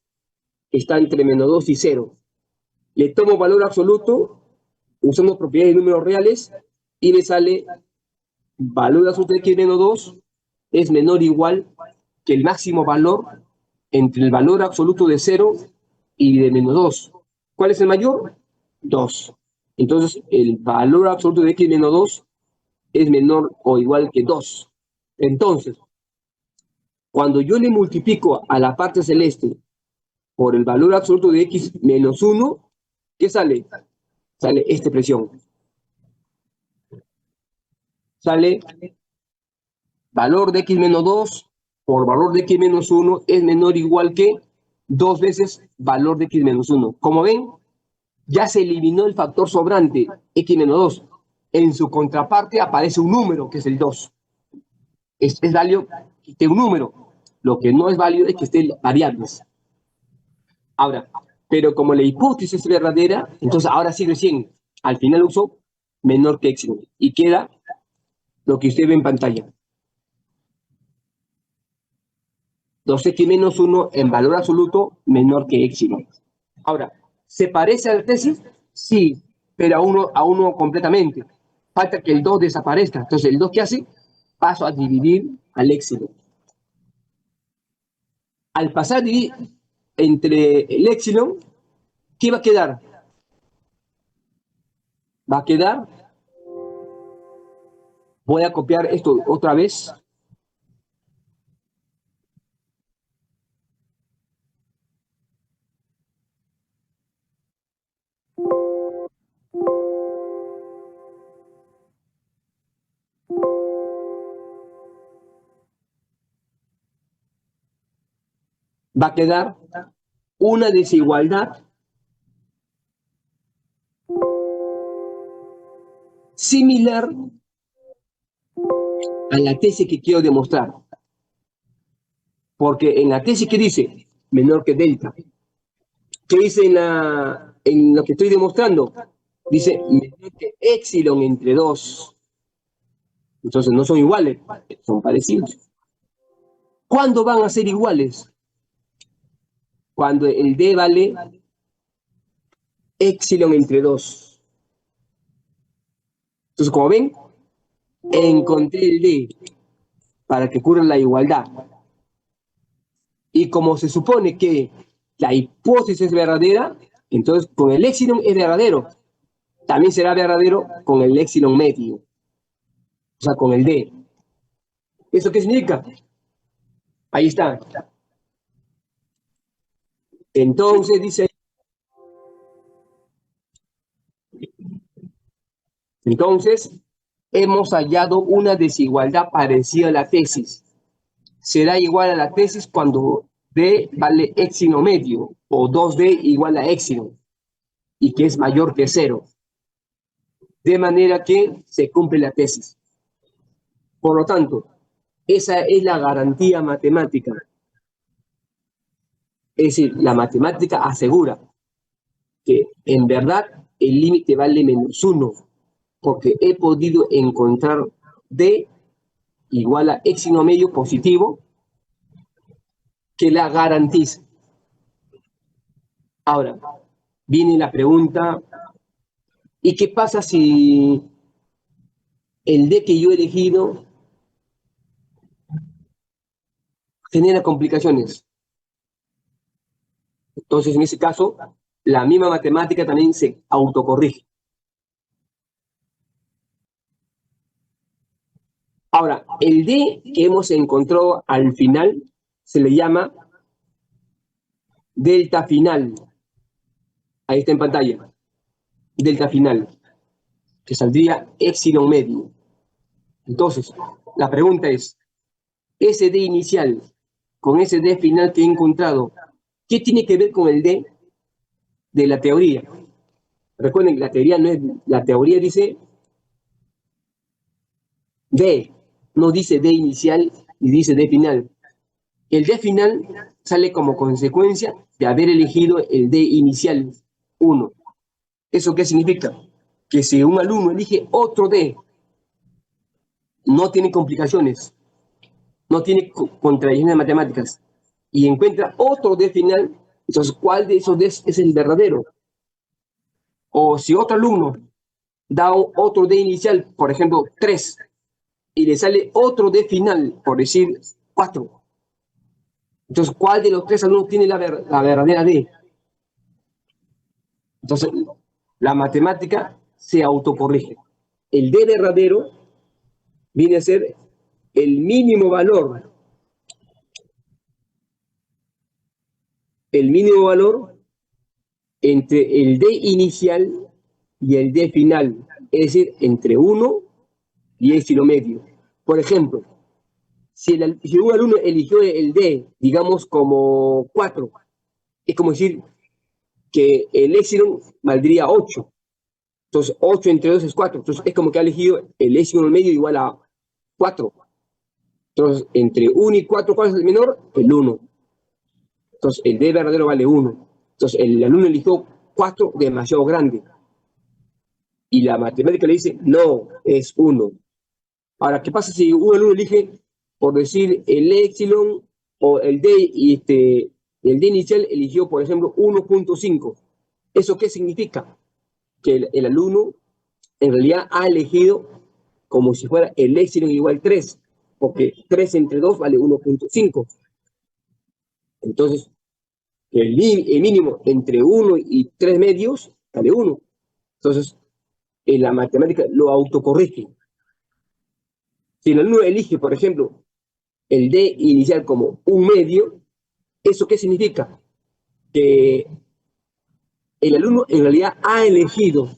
está entre -2 y 0. Le tomo valor absoluto usando propiedades de números reales y me sale valor absoluto de x menos 2 es menor o igual que el máximo valor entre el valor absoluto de 0 y de -2. ¿Cuál es el mayor? 2. Entonces, el valor absoluto de x menos 2 es menor o igual que 2. Entonces, cuando yo le multiplico a la parte celeste por el valor absoluto de x menos 1, ¿qué sale? Sale esta expresión. Sale valor de x menos 2 por valor de x menos 1 es menor o igual que 2 veces valor de x menos 1. Como ven, ya se eliminó el factor sobrante, x menos 2. En su contraparte aparece un número, que es el 2. Es válido que esté un número. Lo que no es válido es que estén variables. Ahora, pero como la hipótesis es verdadera, entonces ahora sí recién, al final uso menor que x. Y queda lo que usted ve en pantalla. 2x menos 1 en valor absoluto menor que x. Ahora, ¿se parece a la tesis? Sí, pero a uno completamente. Falta que el 2 desaparezca. Entonces, ¿el 2 qué hace? Paso a dividir al épsilon. Al pasar a dividir entre el épsilon, ¿qué va a quedar? Va a quedar, voy a copiar esto otra vez. Va a quedar una desigualdad similar a la tesis que quiero demostrar. Porque en la tesis que dice menor que delta, ¿qué dice en lo que estoy demostrando? Dice menor que épsilon entre 2. Entonces no son iguales, son parecidos. ¿Cuándo van a ser iguales? Cuando el D vale épsilon entre 2. Entonces, como ven, encontré el D para que ocurra la igualdad. Y como se supone que la hipótesis es verdadera, entonces con el épsilon es verdadero. También será verdadero con el épsilon medio. O sea, con el D. ¿Eso qué significa? Ahí está. Entonces dice... Entonces, hemos hallado una desigualdad parecida a la tesis. Será igual a la tesis cuando D vale épsilon medio o 2D igual a épsilon y que es mayor que 0. De manera que se cumple la tesis. Por lo tanto, esa es la garantía matemática. Es decir, la matemática asegura que en verdad el límite vale -1, porque he podido encontrar D igual a épsilon medio positivo que la garantiza. Ahora, viene la pregunta, ¿y qué pasa si el D que yo he elegido genera complicaciones? Entonces, en ese caso, la misma matemática también se autocorrige. Ahora, el D que hemos encontrado al final se le llama delta final. Ahí está en pantalla. Delta final, que saldría épsilon medio. Entonces, la pregunta es, ese D inicial con ese D final que he encontrado, ¿qué tiene que ver con el D de la teoría? Recuerden que la teoría no es, la teoría dice D, no dice D inicial y dice D final. El D final sale como consecuencia de haber elegido el D inicial 1. ¿Eso qué significa? Que si un alumno elige otro D, no tiene complicaciones, no tiene contradicciones matemáticas, y encuentra otro D final, entonces, ¿cuál de esos D es el verdadero? O si otro alumno da otro D inicial, por ejemplo, 3, y le sale otro D final, por decir 4. Entonces, ¿cuál de los 3 alumnos tiene la verdadera D? Entonces, la matemática se autocorrige. El D verdadero viene a ser el mínimo valor entre el D inicial y el D final, es decir, entre 1 y épsilon medio. Por ejemplo, si un alumno eligió el D, digamos como 4, es como decir que el épsilon valdría 8. Entonces, 8 entre 2 es 4. Entonces, es como que ha elegido el épsilon medio igual a 4. Entonces, entre 1 y 4, ¿cuál es el menor? El 1. Entonces, el D verdadero vale 1. Entonces, el alumno eligió 4 demasiado grande. Y la matemática le dice, no, es 1. Ahora, ¿qué pasa si un alumno elige, por decir, el épsilon o el D, y el D inicial eligió, por ejemplo, 1.5? ¿Eso qué significa? Que el alumno en realidad ha elegido como si fuera el épsilon igual 3, porque 3 entre 2 vale 1.5. Entonces, el mínimo entre 1 y 3 medios vale 1. Entonces, en la matemática lo autocorrige. Si el alumno elige, por ejemplo, el D inicial como 1 medio, ¿eso qué significa? Que el alumno en realidad ha elegido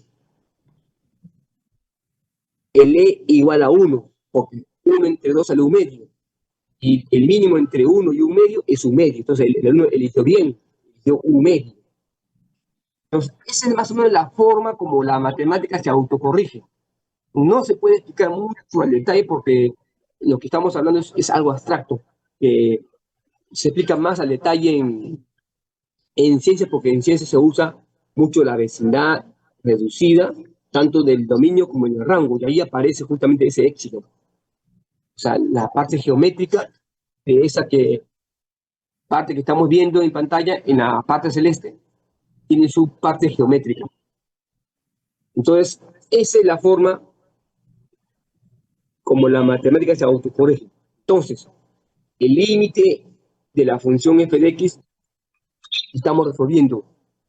el E igual a 1, porque 1 entre 2 sale 1 medio. Y el mínimo entre 1 y 1 medio es 1 medio. Entonces, el alumno eligió bien, eligió 1 medio. Entonces, esa es más o menos la forma como la matemática se autocorrige. No se puede explicar mucho al detalle porque lo que estamos hablando es algo abstracto. Se explica más al detalle en ciencias, porque en ciencias se usa mucho la vecindad reducida, tanto del dominio como en el rango, y ahí aparece justamente ese épsilon. O sea, la parte geométrica de esa parte que estamos viendo en pantalla, en la parte celeste, tiene su parte geométrica. Entonces, esa es la forma como la matemática se autocorrige. Entonces, el límite de la función f de x estamos resolviendo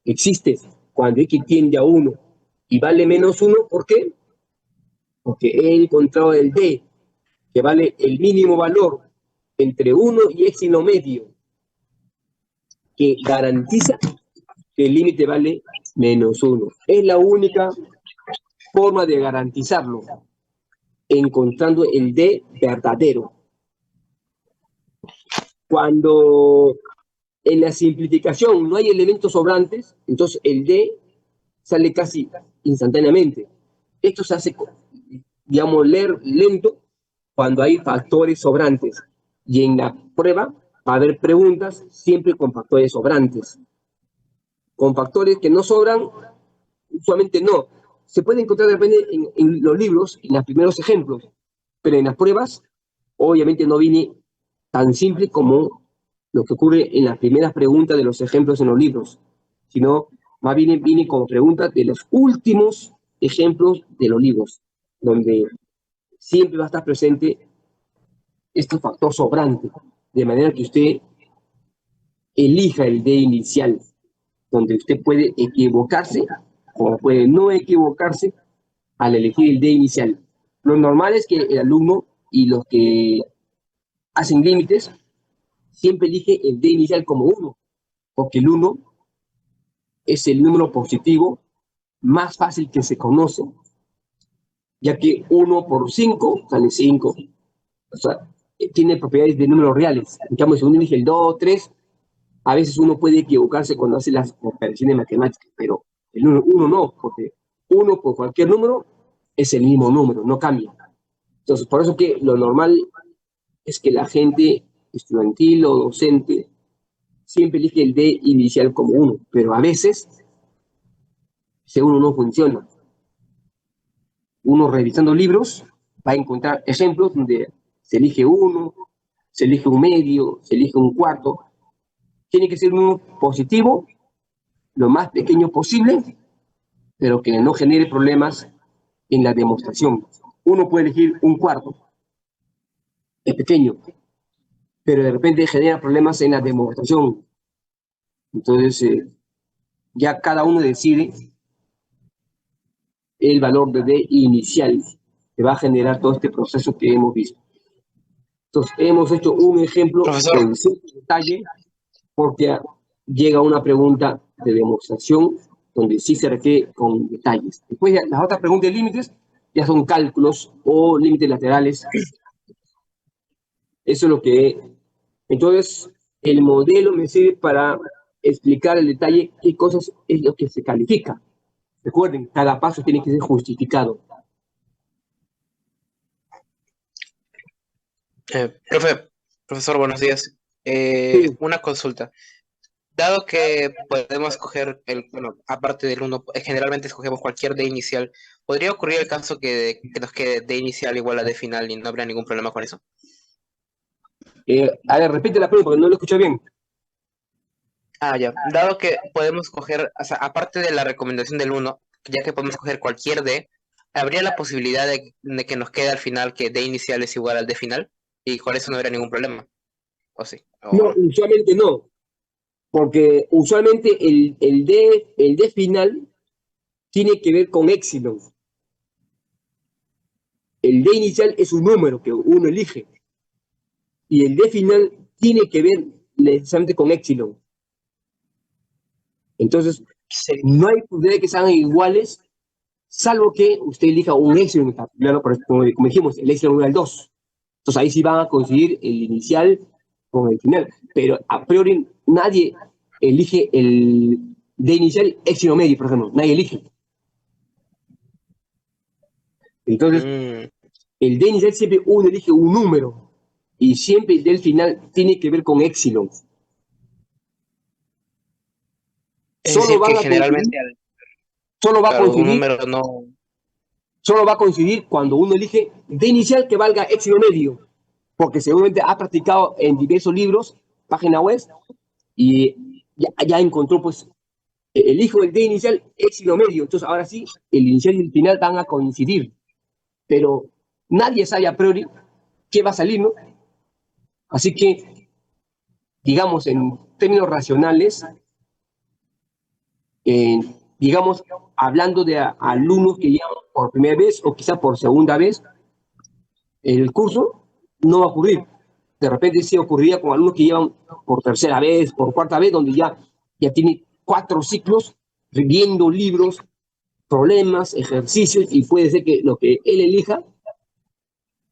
existe cuando x tiende a 1 y vale -1. ¿Por qué? Porque he encontrado el d que vale el mínimo valor entre 1 y épsilon medio, que garantiza que el límite vale -1. Es la única forma de garantizarlo, encontrando el D verdadero. Cuando en la simplificación no hay elementos sobrantes, entonces el D sale casi instantáneamente. Esto se hace, digamos, leer lento cuando hay factores sobrantes. Y en la prueba va a haber preguntas siempre con factores sobrantes. Con factores que no sobran, usualmente no. Se puede encontrar de repente en los libros, en los primeros ejemplos, pero en las pruebas, obviamente no viene tan simple como lo que ocurre en las primeras preguntas de los ejemplos en los libros, sino más bien viene como pregunta de los últimos ejemplos de los libros, donde siempre va a estar presente este factor sobrante, de manera que usted elija el D inicial, donde usted puede equivocarse o puede no equivocarse al elegir el D inicial. Lo normal es que el alumno y los que hacen límites siempre elige el D inicial como 1, porque el 1 es el número positivo más fácil que se conoce, ya que 1 por 5 sale 5. O sea, tiene propiedades de números reales. En cambio, si uno elige el 2, 3, a veces uno puede equivocarse cuando hace las operaciones matemáticas, pero el 1 no, porque 1 por cualquier número es el mismo número, no cambia. Entonces, por eso que lo normal es que la gente estudiantil o docente siempre elige el D inicial como 1, pero a veces ese 1 no funciona. Uno revisando libros va a encontrar ejemplos donde se elige 1, se elige un medio, se elige un cuarto. Tiene que ser uno positivo, lo más pequeño posible, pero que no genere problemas en la demostración. Uno puede elegir un cuarto, es pequeño, pero de repente genera problemas en la demostración. Entonces, ya cada uno decide el valor de D inicial que va a generar todo este proceso que hemos visto. Entonces, hemos hecho un ejemplo con cierto detalle porque llega una pregunta de demostración donde sí se requiere con detalles. Después, ya, las otras preguntas de límites ya son cálculos o límites laterales. Eso es lo que... Entonces, el modelo me sirve para explicar el detalle qué cosas es lo que se califica. Recuerden, cada paso tiene que ser justificado. Profesor, buenos días. Sí. Una consulta. Dado que podemos escoger bueno, aparte del 1, generalmente escogemos cualquier D inicial, ¿podría ocurrir el caso que nos quede D inicial igual a D final y no habría ningún problema con eso? A ver, repite la pregunta porque no lo escuché bien. Ya. Dado que podemos escoger, o sea, aparte de la recomendación del 1, ya que podemos escoger cualquier D, ¿habría la posibilidad de que nos quede al final que D inicial es igual al D final? Y con eso no habría ningún problema. ¿O sí? No, usualmente no. Porque usualmente el D final tiene que ver con épsilon. El D inicial es un número que uno elige. Y el D final tiene que ver necesariamente con épsilon. Entonces, no hay posibilidad de que sean iguales, salvo que usted elija un épsilon en particular, como dijimos, el épsilon 1 al 2. Entonces ahí sí van a coincidir el inicial con el final. Pero a priori nadie elige el D inicial épsilon medio, por ejemplo. Nadie elige. Entonces, el D inicial siempre uno elige un número. Y siempre el D final tiene que ver con épsilon. Es decir, que generalmente solo va a coincidir, un número no... Solo va a coincidir cuando uno elige D inicial que valga épsilon medio, porque seguramente ha practicado en diversos libros, página web, y ya encontró, pues, elijo el D inicial épsilon medio. Entonces, ahora sí, el inicial y el final van a coincidir, pero nadie sabe a priori qué va a salir, ¿no? Así que, digamos, en términos racionales, digamos, hablando de alumnos que llevan por primera vez o quizá por segunda vez el curso, no va a ocurrir. De repente sí ocurriría con alumnos que llevan por tercera vez, por cuarta vez, donde ya tiene 4 ciclos viendo libros, problemas, ejercicios, y puede ser que lo que él elija,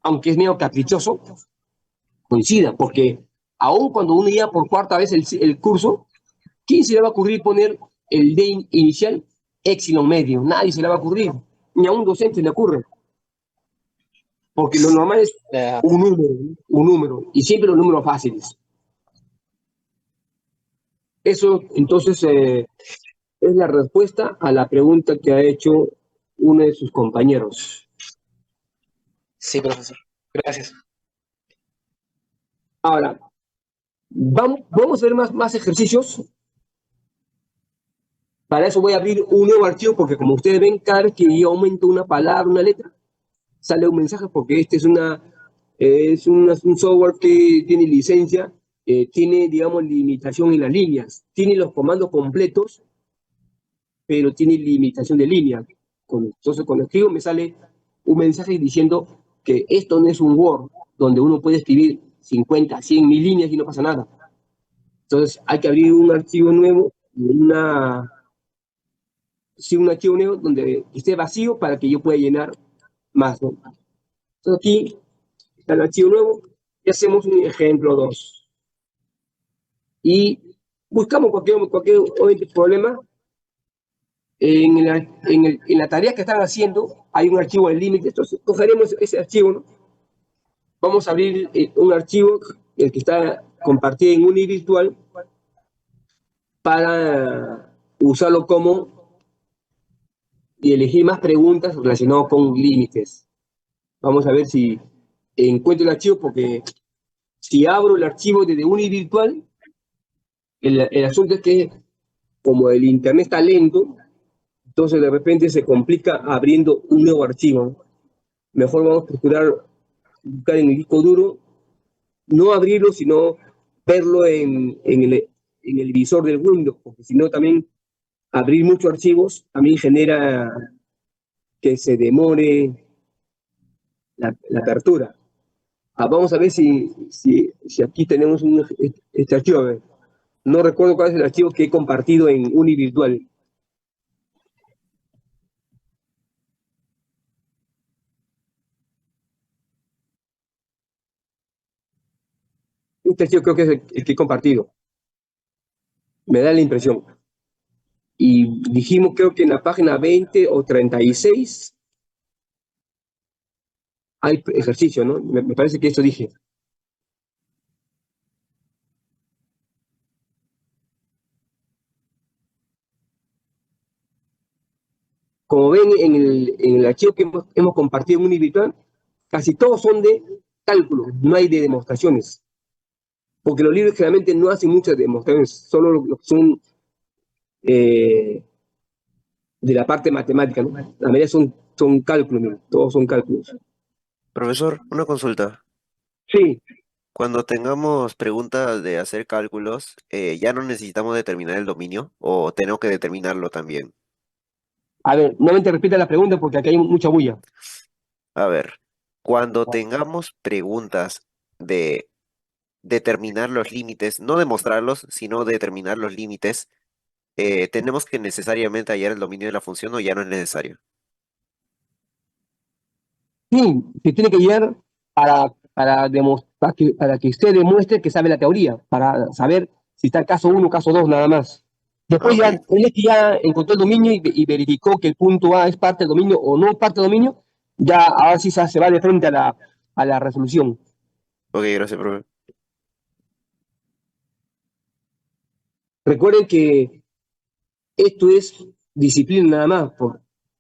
aunque es medio caprichoso, coincida, porque aún cuando uno lleva por cuarta vez el curso, ¿quién se le va a ocurrir poner el D inicial épsilon medio? Nadie se le va a ocurrir, ni a un docente le ocurre. Porque lo normal es un número, y siempre los números fáciles. Eso, entonces, es la respuesta a la pregunta que ha hecho uno de sus compañeros. Sí, profesor. Gracias. Ahora, vamos a ver más ejercicios. Para eso voy a abrir un nuevo archivo porque como ustedes ven, cada vez que yo aumento una palabra, una letra, sale un mensaje porque este es un software que tiene licencia, tiene, digamos, limitación en las líneas, tiene los comandos completos, pero tiene limitación de línea. Entonces, cuando escribo me sale un mensaje diciendo que esto no es un Word, donde uno puede escribir 50, 100 mil líneas y no pasa nada. Entonces, hay que abrir un archivo nuevo, un archivo nuevo donde esté vacío para que yo pueda llenar más, ¿no? Entonces, aquí está el archivo nuevo y hacemos un ejemplo 2. Y buscamos cualquier problema. En la tarea que están haciendo hay un archivo de límite, entonces cogeremos ese archivo, ¿no? Vamos a abrir un archivo, el que está compartido en Univirtual, para usarlo y elegir más preguntas relacionadas con límites. Vamos a ver si encuentro el archivo, porque si abro el archivo desde Univirtual, el asunto es que como el internet está lento, entonces de repente se complica abriendo un nuevo archivo. Mejor vamos a buscar en el disco duro, no abrirlo, sino verlo en el visor del Windows, porque si no también abrir muchos archivos también genera que se demore la apertura. Vamos a ver si aquí tenemos este archivo. A ver. No recuerdo cuál es el archivo que he compartido en Univirtual. Este archivo creo que es el que he compartido. Me da la impresión. Y dijimos, creo que en la página 20 o 36 hay ejercicio, ¿no? Me parece que eso dije. Como ven en el archivo que hemos compartido en Univirtual, casi todos son de cálculo, no hay de demostraciones. Porque los libros generalmente no hacen muchas demostraciones, solo lo que son de la parte matemática, ¿no? La mayoría son cálculos, ¿no? Todos son cálculos. Profesor, una consulta. Sí. Cuando tengamos preguntas de hacer cálculos, ¿ya no necesitamos determinar el dominio o tenemos que determinarlo también? A ver, nuevamente repita la pregunta porque aquí hay mucha bulla. A ver, cuando tengamos preguntas de determinar los límites, no demostrarlos, sino determinar los límites, ¿tenemos que necesariamente hallar el dominio de la función o ya no es necesario? Sí, se tiene que guiar para que usted demuestre que sabe la teoría, para saber si está el caso 1 o caso 2 nada más. Después Ok. una vez que ya encontró el dominio y verificó que el punto A es parte del dominio o no es parte del dominio, ya ahora sí se va de frente a la resolución. Ok, gracias, profe. Recuerden que esto es disciplina nada más.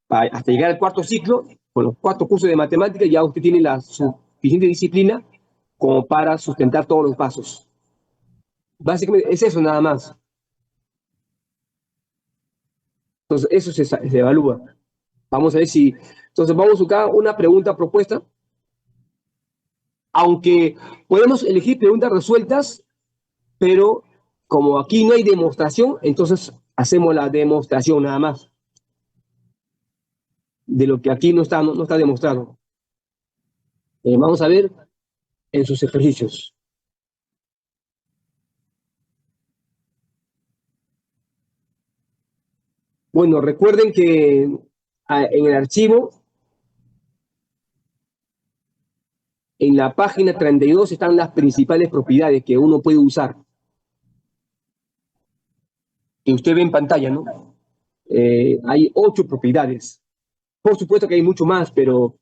Hasta llegar al cuarto ciclo, con los 4 cursos de matemáticas, ya usted tiene la suficiente disciplina como para sustentar todos los pasos. Básicamente es eso nada más. Entonces, eso se evalúa. Vamos a ver si... Entonces, vamos a buscar una pregunta propuesta. Aunque podemos elegir preguntas resueltas, pero como aquí no hay demostración, entonces hacemos la demostración nada más de lo que aquí no está demostrado. Vamos a ver en sus ejercicios. Bueno, recuerden que en el archivo, en la página 32 están las principales propiedades que uno puede usar. Que usted ve en pantalla, ¿no? Hay 8 propiedades. Por supuesto que hay mucho más, pero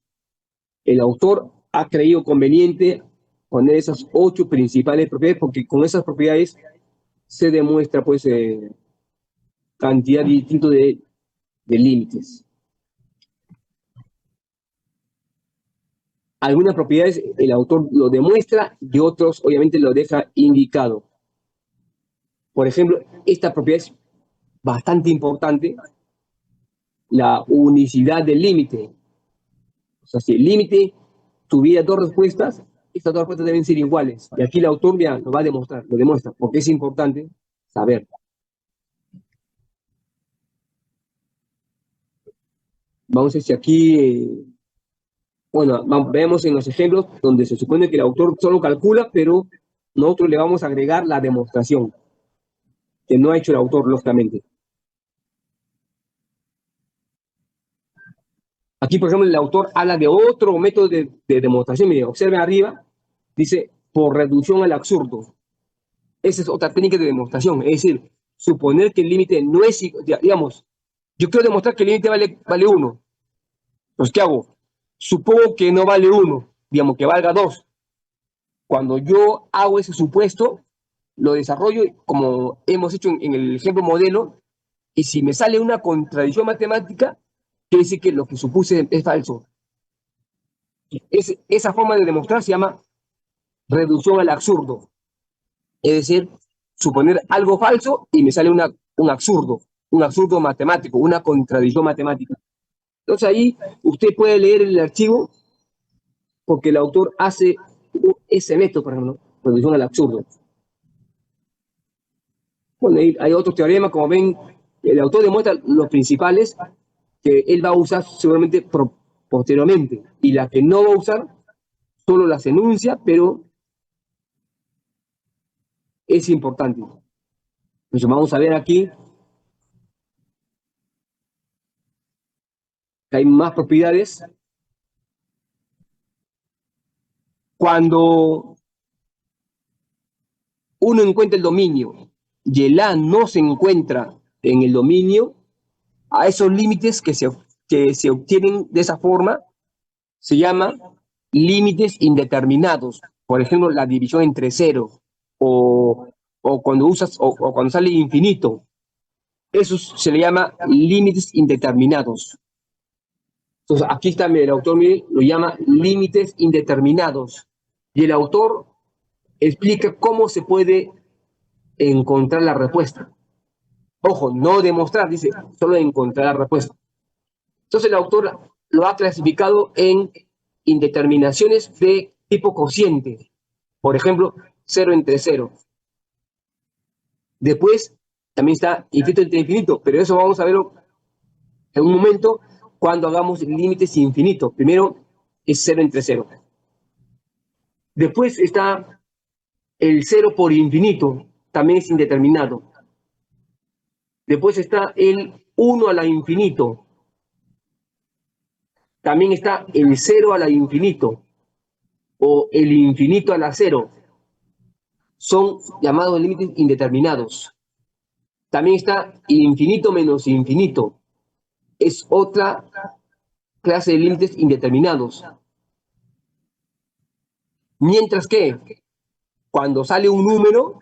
el autor ha creído conveniente poner esas 8 principales propiedades porque con esas propiedades se demuestra, pues, cantidad distinta de límites. Algunas propiedades el autor lo demuestra y otros obviamente lo deja indicado. Por ejemplo, esta propiedad es bastante importante, la unicidad del límite. O sea, si el límite tuviera dos respuestas, estas dos respuestas deben ser iguales. Y aquí el autor ya lo va a demostrar, lo demuestra, porque es importante saber. Vamos a ver si aquí, bueno, vemos en los ejemplos donde se supone que el autor solo calcula, pero nosotros le vamos a agregar la demostración, que no ha hecho el autor, lógicamente. Aquí, por ejemplo, el autor habla de otro método de demostración. Miren, observen arriba, dice, por reducción al absurdo. Esa es otra técnica de demostración, es decir, suponer que el límite no es, digamos, yo quiero demostrar que el límite vale 1. Pues, ¿qué hago? Supongo que no vale 1, digamos, que valga 2. Cuando yo hago ese supuesto, lo desarrollo como hemos hecho en el ejemplo modelo, y si me sale una contradicción matemática, quiere decir que lo que supuse es falso. Esa forma de demostrar se llama reducción al absurdo. Es decir, suponer algo falso y me sale un absurdo matemático, una contradicción matemática. Entonces ahí usted puede leer el archivo porque el autor hace ese método, por ejemplo, reducción al absurdo. Bueno, hay otros teoremas, como ven, el autor demuestra los principales que él va a usar seguramente posteriormente, y la que no va a usar solo las enuncia, pero es importante. Entonces vamos a ver aquí que hay más propiedades. Cuando uno encuentra el dominio y el A no se encuentra en el dominio, a esos límites que se obtienen de esa forma se llama límites indeterminados. Por ejemplo, la división entre 0 o cuando cuando sale infinito. Eso se le llama límites indeterminados. Entonces, aquí está el autor, lo llama límites indeterminados. Y el autor explica cómo se puede encontrar la respuesta. Ojo, no demostrar, dice, solo encontrar la respuesta. Entonces el autor lo ha clasificado en indeterminaciones de tipo cociente. Por ejemplo, 0 entre 0. Después también está infinito entre infinito, pero eso vamos a verlo en un momento cuando hagamos límites infinitos. Primero es 0 entre 0. Después está el 0 por infinito, también es indeterminado. Después está el 1 a la infinito. También está el 0 a la infinito o el infinito a la 0. Son llamados límites indeterminados. También está infinito menos infinito. Es otra clase de límites indeterminados. Mientras que cuando sale un número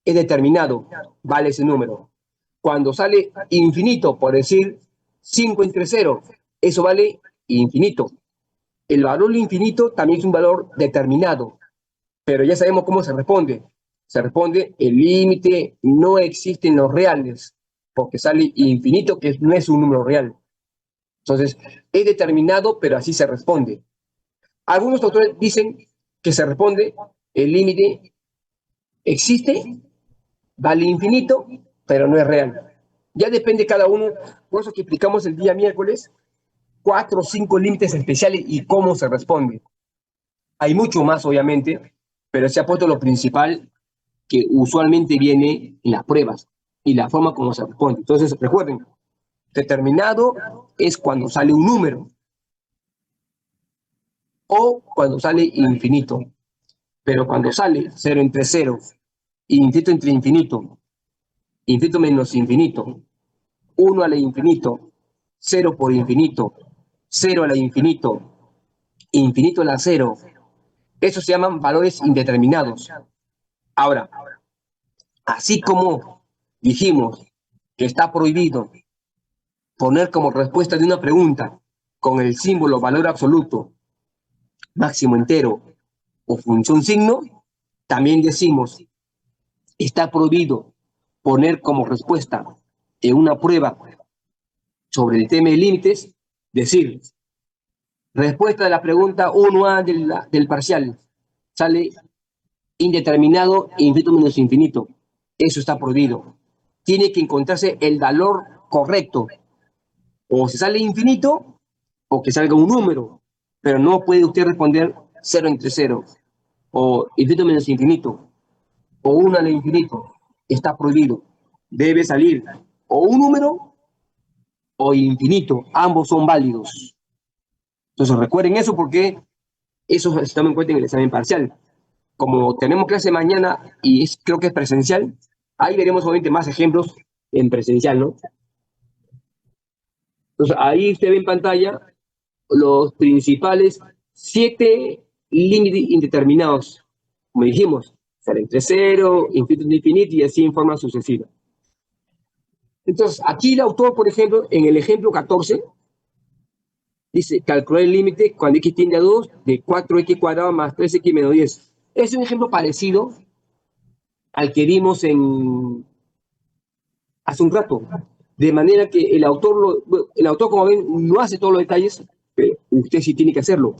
es determinado, vale ese número. Cuando sale infinito, por decir 5 entre 0, eso vale infinito. El valor infinito también es un valor determinado, pero ya sabemos cómo se responde. Se responde, el límite no existe en los reales, porque sale infinito, que no es un número real. Entonces, es determinado, pero así se responde. Algunos autores dicen que se responde, el límite existe, vale infinito, pero no es real. Ya depende cada uno, por eso que explicamos el día miércoles, 4 o 5 límites especiales y cómo se responde. Hay mucho más, obviamente, pero se ha puesto lo principal que usualmente viene en las pruebas y la forma como se responde. Entonces, recuerden, determinado es cuando sale un número o cuando sale infinito. Pero cuando sale 0 entre 0, infinito entre infinito, infinito menos infinito, 1 al infinito, 0 por infinito, 0 al infinito, infinito a la 0, esos se llaman valores indeterminados. Ahora, así como dijimos que está prohibido poner como respuesta de una pregunta con el símbolo valor absoluto, máximo entero o función signo, también decimos, está prohibido poner como respuesta en una prueba sobre el tema de límites, decir, respuesta de la pregunta 1A del parcial, sale indeterminado e infinito menos infinito. Eso está prohibido. Tiene que encontrarse el valor correcto. O se sale infinito o que salga un número. Pero no puede usted responder 0 entre 0 o infinito menos infinito o 1 al infinito. Está prohibido. Debe salir o un número o infinito. Ambos son válidos. Entonces recuerden eso porque eso se toma en cuenta en el examen parcial. Como tenemos clase mañana y creo que es presencial, ahí veremos obviamente más ejemplos en presencial, ¿no? Entonces ahí usted ve en pantalla los principales 7 límites indeterminados, como dijimos, ser entre 0, infinito, infinito y así en forma sucesiva. Entonces aquí el autor, por ejemplo, en el ejemplo 14, dice calcular el límite cuando x tiende a 2 de 4x cuadrado más 3x menos 10. Es un ejemplo parecido al que vimos hace un rato. De manera que el autor, como ven, no hace todos los detalles, pero usted sí tiene que hacerlo.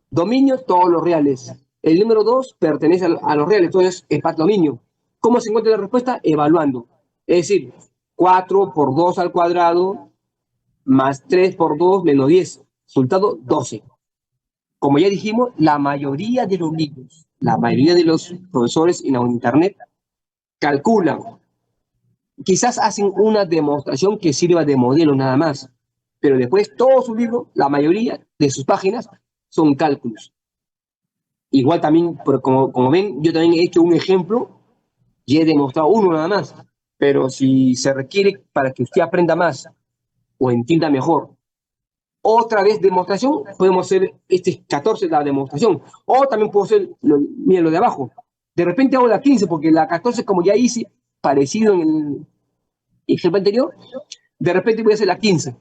Dominio, todos los reales. El número 2 pertenece a los reales, entonces es dominio. ¿Cómo se encuentra la respuesta? Evaluando. Es decir, 4 por 2 al cuadrado más 3 por 2 menos 10. Resultado 12. Como ya dijimos, la mayoría de los libros, la mayoría de los profesores en la internet calculan. Quizás hacen una demostración que sirva de modelo nada más, pero después todo su libro, la mayoría de sus páginas son cálculos. Igual también, como ven, yo también he hecho un ejemplo y he demostrado uno nada más, pero si se requiere para que usted aprenda más o entienda mejor, otra vez demostración, podemos hacer este 14 la demostración, o también puedo hacer, miren lo de abajo, de repente hago la 15 porque la 14 como ya hice parecido en el ejemplo anterior, de repente voy a hacer la 15,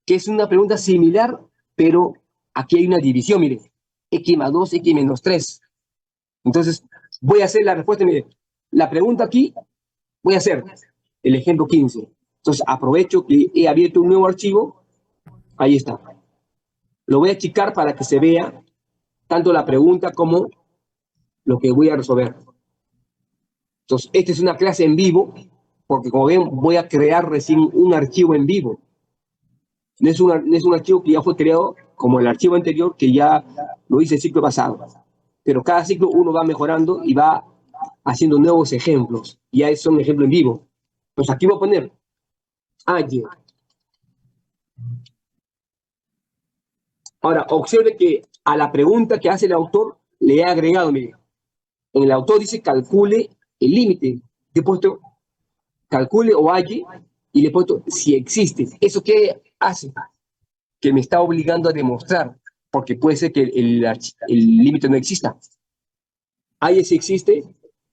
que es una pregunta similar, pero aquí hay una división, mire, x más 2, x menos 3. Entonces, voy a hacer la respuesta, mire, la pregunta aquí, voy a hacer el ejemplo 15. Entonces, aprovecho que he abierto un nuevo archivo, ahí está. Lo voy a achicar para que se vea tanto la pregunta como lo que voy a resolver. Entonces, esta es una clase en vivo, porque como ven, voy a crear recién un archivo en vivo. No es un archivo que ya fue creado como el archivo anterior, que ya lo hice el ciclo pasado. Pero cada ciclo uno va mejorando y va haciendo nuevos ejemplos. Ya son ejemplos en vivo. Entonces aquí voy a poner ayer. Ahora, observe que a la pregunta que hace el autor le he agregado, mire, en el autor dice calcule el límite. He puesto calcule o halle y le he puesto si existe. ¿Eso qué hace? Que me está obligando a demostrar, porque puede ser que el límite no exista. Halle si existe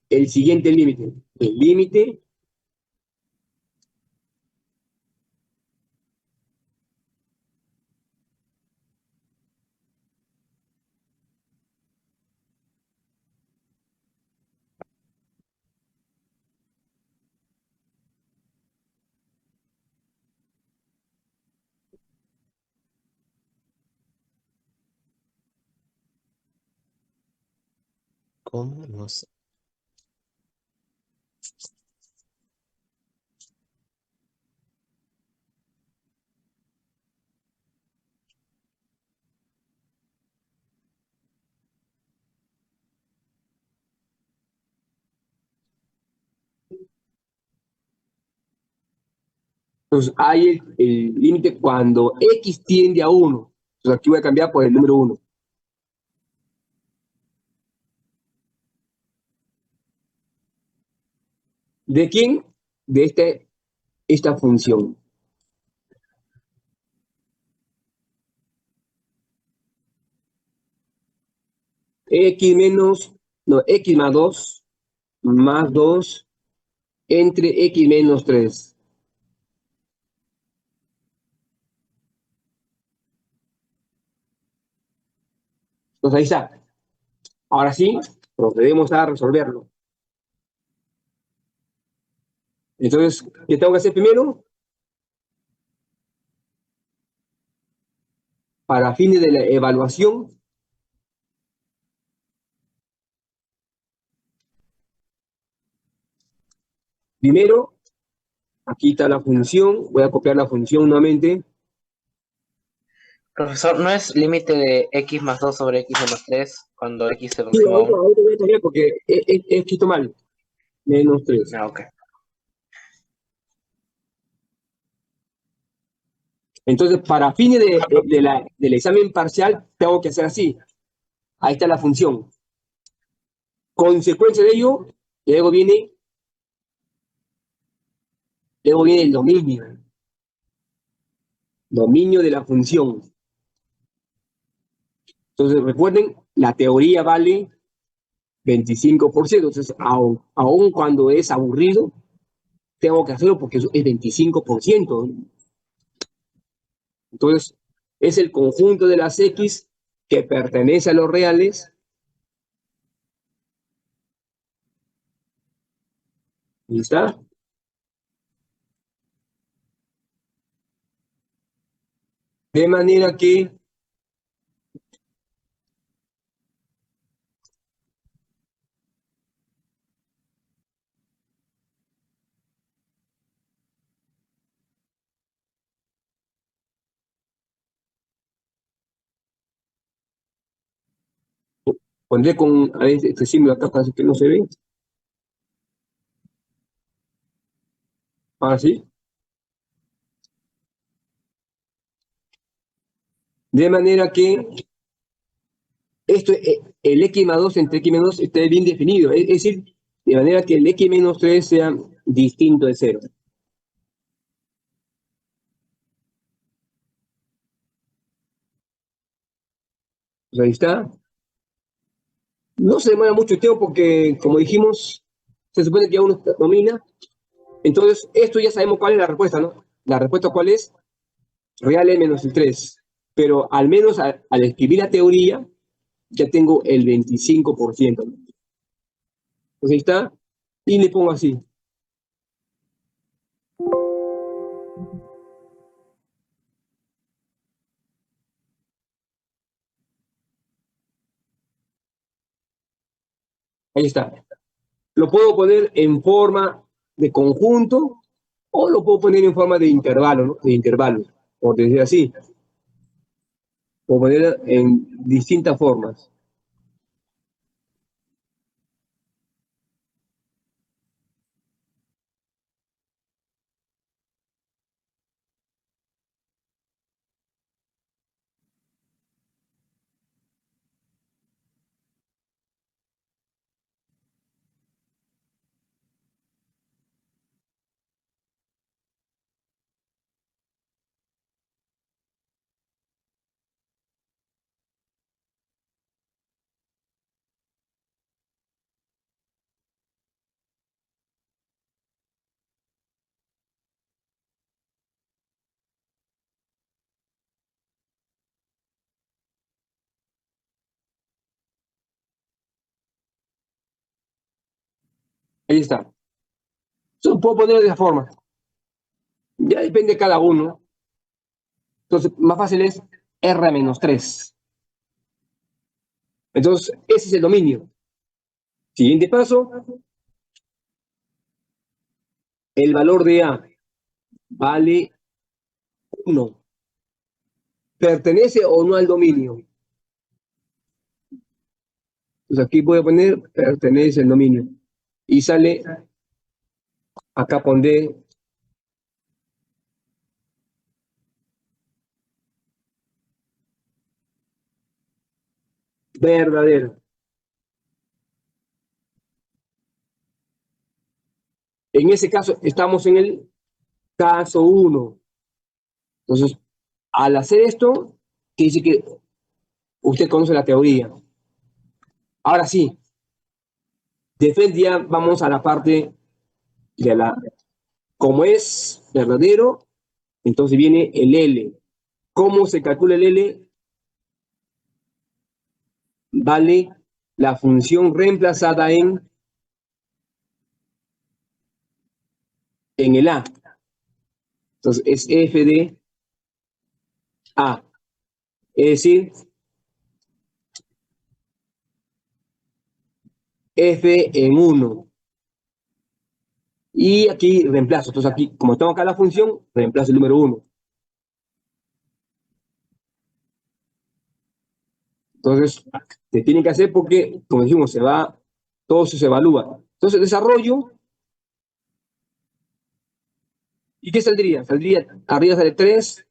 el siguiente límite. El límite ¿Cómo? No sé. Entonces, hay el límite cuando x tiende a 1. Entonces, aquí voy a cambiar por el número 1. ¿De quién? De esta función. X más 2 entre x menos 3. Entonces ahí está. Ahora sí, procedemos a resolverlo. Entonces, ¿qué tengo que hacer primero? Para fines de la evaluación, primero, aquí está la función, voy a copiar la función nuevamente. Profesor, ¿no es límite de x más 2 sobre x menos 3 cuando x se Sí, aproxima a 1? ahorita voy a cambiar porque he escrito mal. Menos 3. Ah, ok. Entonces, para fines del examen parcial, tengo que hacer así. Ahí está la función. Consecuencia de ello, luego viene el dominio. Dominio de la función. Entonces, recuerden, la teoría vale 25%. Entonces, aun cuando es aburrido, tengo que hacerlo porque es 25%. Entonces, es el conjunto de las X que pertenece a los reales. ¿Ahí está? De manera que pondré con este símbolo acá para que no se ve. Ahora sí. De manera que esto, el x más 2 entre x menos 2 esté bien definido. Es decir, de manera que el x menos 3 sea distinto de 0. Pues ahí está. No se demora mucho tiempo porque, como dijimos, se supone que ya uno domina. Entonces, esto ya sabemos cuál es la respuesta, ¿no? La respuesta cuál es, real e menos el 3. Pero al menos al escribir la teoría, ya tengo el 25%. Pues ahí está. Y le pongo así. Ahí está. Lo puedo poner en forma de conjunto o lo puedo poner en forma de intervalo, ¿no? De intervalos, por decir así. Puedo poner en distintas formas. Ahí está. Yo puedo ponerlo de esa forma. Ya depende de cada uno. Entonces, más fácil es R menos 3. Entonces, ese es el dominio. Siguiente paso. El valor de A vale 1. ¿Pertenece o no al dominio? Entonces aquí voy a poner pertenece al dominio. Y sale, acá pondré verdadero. En ese caso, estamos en el caso 1. Entonces, al hacer esto, quiere decir que usted conoce la teoría. Ahora sí, de frente ya vamos a la parte de la... Como es verdadero, entonces viene el L. ¿Cómo se calcula el L? vale la función reemplazada en el A. Entonces es f de A. Es decir, f en 1. Y aquí reemplazo. Entonces aquí, como tengo acá la función, reemplazo el número 1. Entonces, se tiene que hacer porque, como dijimos, todo eso se evalúa. Entonces, desarrollo. ¿Y qué saldría? Saldría, arriba sale 3.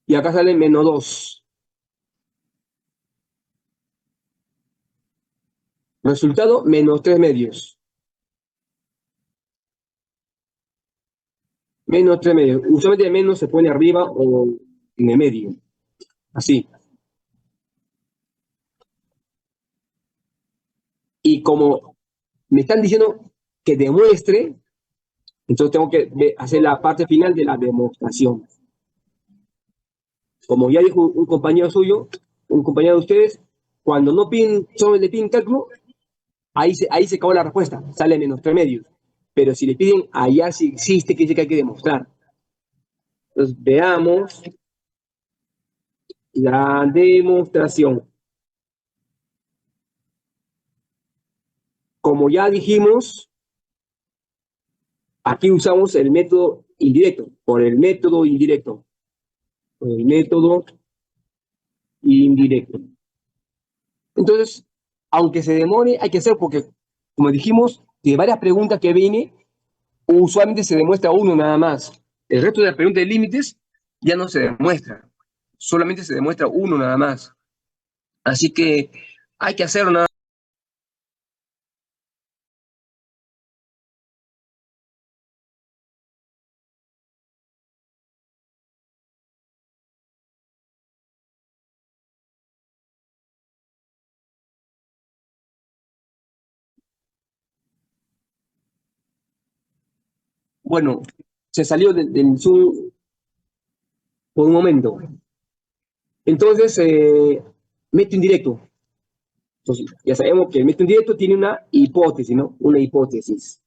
Y acá sale menos 2. Resultado, menos 3 medios. Menos 3 medios. Usualmente el menos se pone arriba o en el medio. Así. Y como me están diciendo que demuestre, entonces tengo que hacer la parte final de la demostración. Como ya dijo un compañero suyo, un compañero de ustedes, cuando no solo le piden cálculo, ahí se acabó la respuesta, sale menos 3 medios. Pero si le piden allá si existe, que dice que hay que demostrar. Entonces veamos la demostración. Como ya dijimos, aquí usamos el método indirecto, por el método indirecto. Por el método indirecto. Entonces, aunque se demore, hay que hacer porque, como dijimos, de varias preguntas que viene, usualmente se demuestra uno nada más. El resto de las preguntas de límites ya no se demuestra. Solamente se demuestra uno nada más. Así que hay que hacerlo nada más. Bueno, se salió del Zoom por un momento. Entonces, método indirecto. Entonces, ya sabemos que el método indirecto tiene una hipótesis, ¿no? Una hipótesis.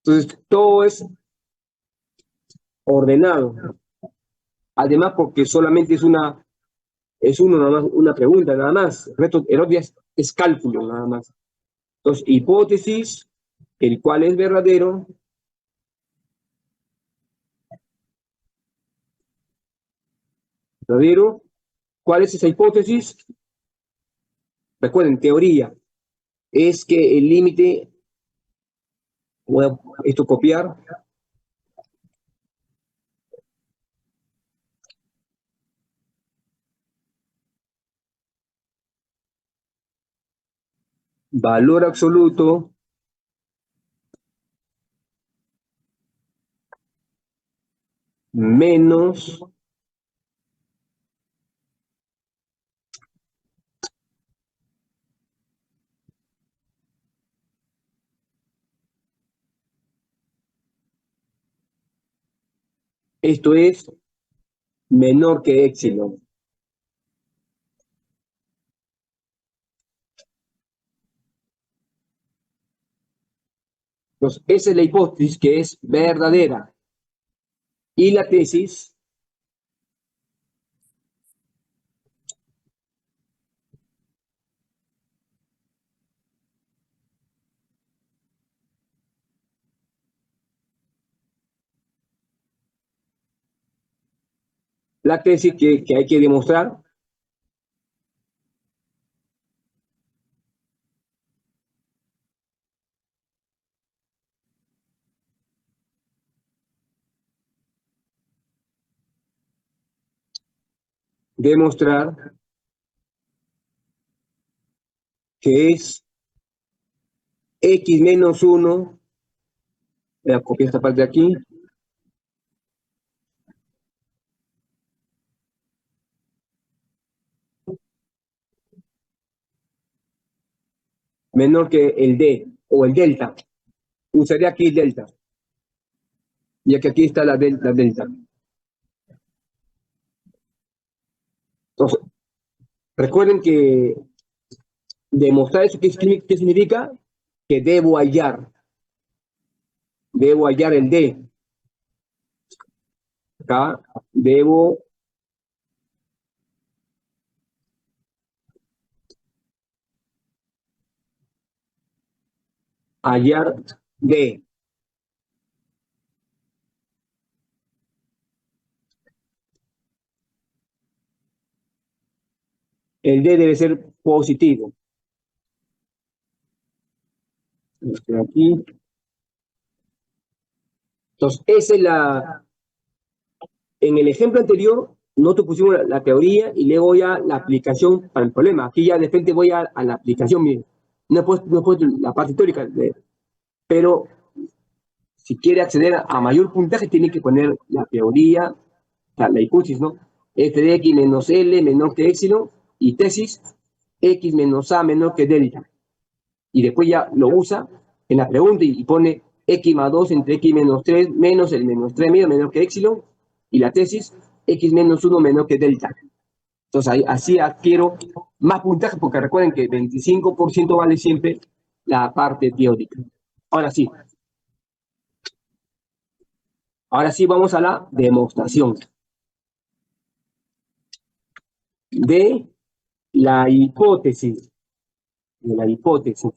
Entonces, todo es ordenado. Además, porque solamente es uno nada más, una pregunta nada más. El otro día es cálculo nada más. Entonces, hipótesis, el cual es verdadero. Verdadero. ¿Cuál es esa hipótesis? Recuerden, teoría. Es que el límite, voy a esto copiar. Valor absoluto menos esto es menor que epsilon. Entonces, esa es la hipótesis que es verdadera. Y la tesis que hay que demostrar que es x menos 1, voy a copiar esta parte de aquí, menor que el d o el delta. Usaría aquí el delta, ya que aquí está la delta. Entonces, recuerden que demostrar eso, ¿qué significa? Que debo hallar el D. Acá, debo hallar D. El D debe ser positivo. Estoy aquí. Entonces, esa es la... En el ejemplo anterior, nosotros pusimos la teoría y luego ya la aplicación para el problema. Aquí ya de frente voy a la aplicación. Miren. No he puesto la parte teórica, pero si quiere acceder a mayor puntaje, tiene que poner la teoría, la hipótesis, ¿no? F de X menos L menor que épsilon y tesis X menos A menor que delta. Y después ya lo usa en la pregunta y pone X más 2 entre X menos 3 menos el menos 3 medio menor que épsilon y la tesis X menos 1 menor que delta. Entonces ahí, así adquiero más puntaje porque recuerden que 25% vale siempre la parte teórica. Ahora sí. Ahora sí vamos a la demostración de la hipótesis. De la hipótesis.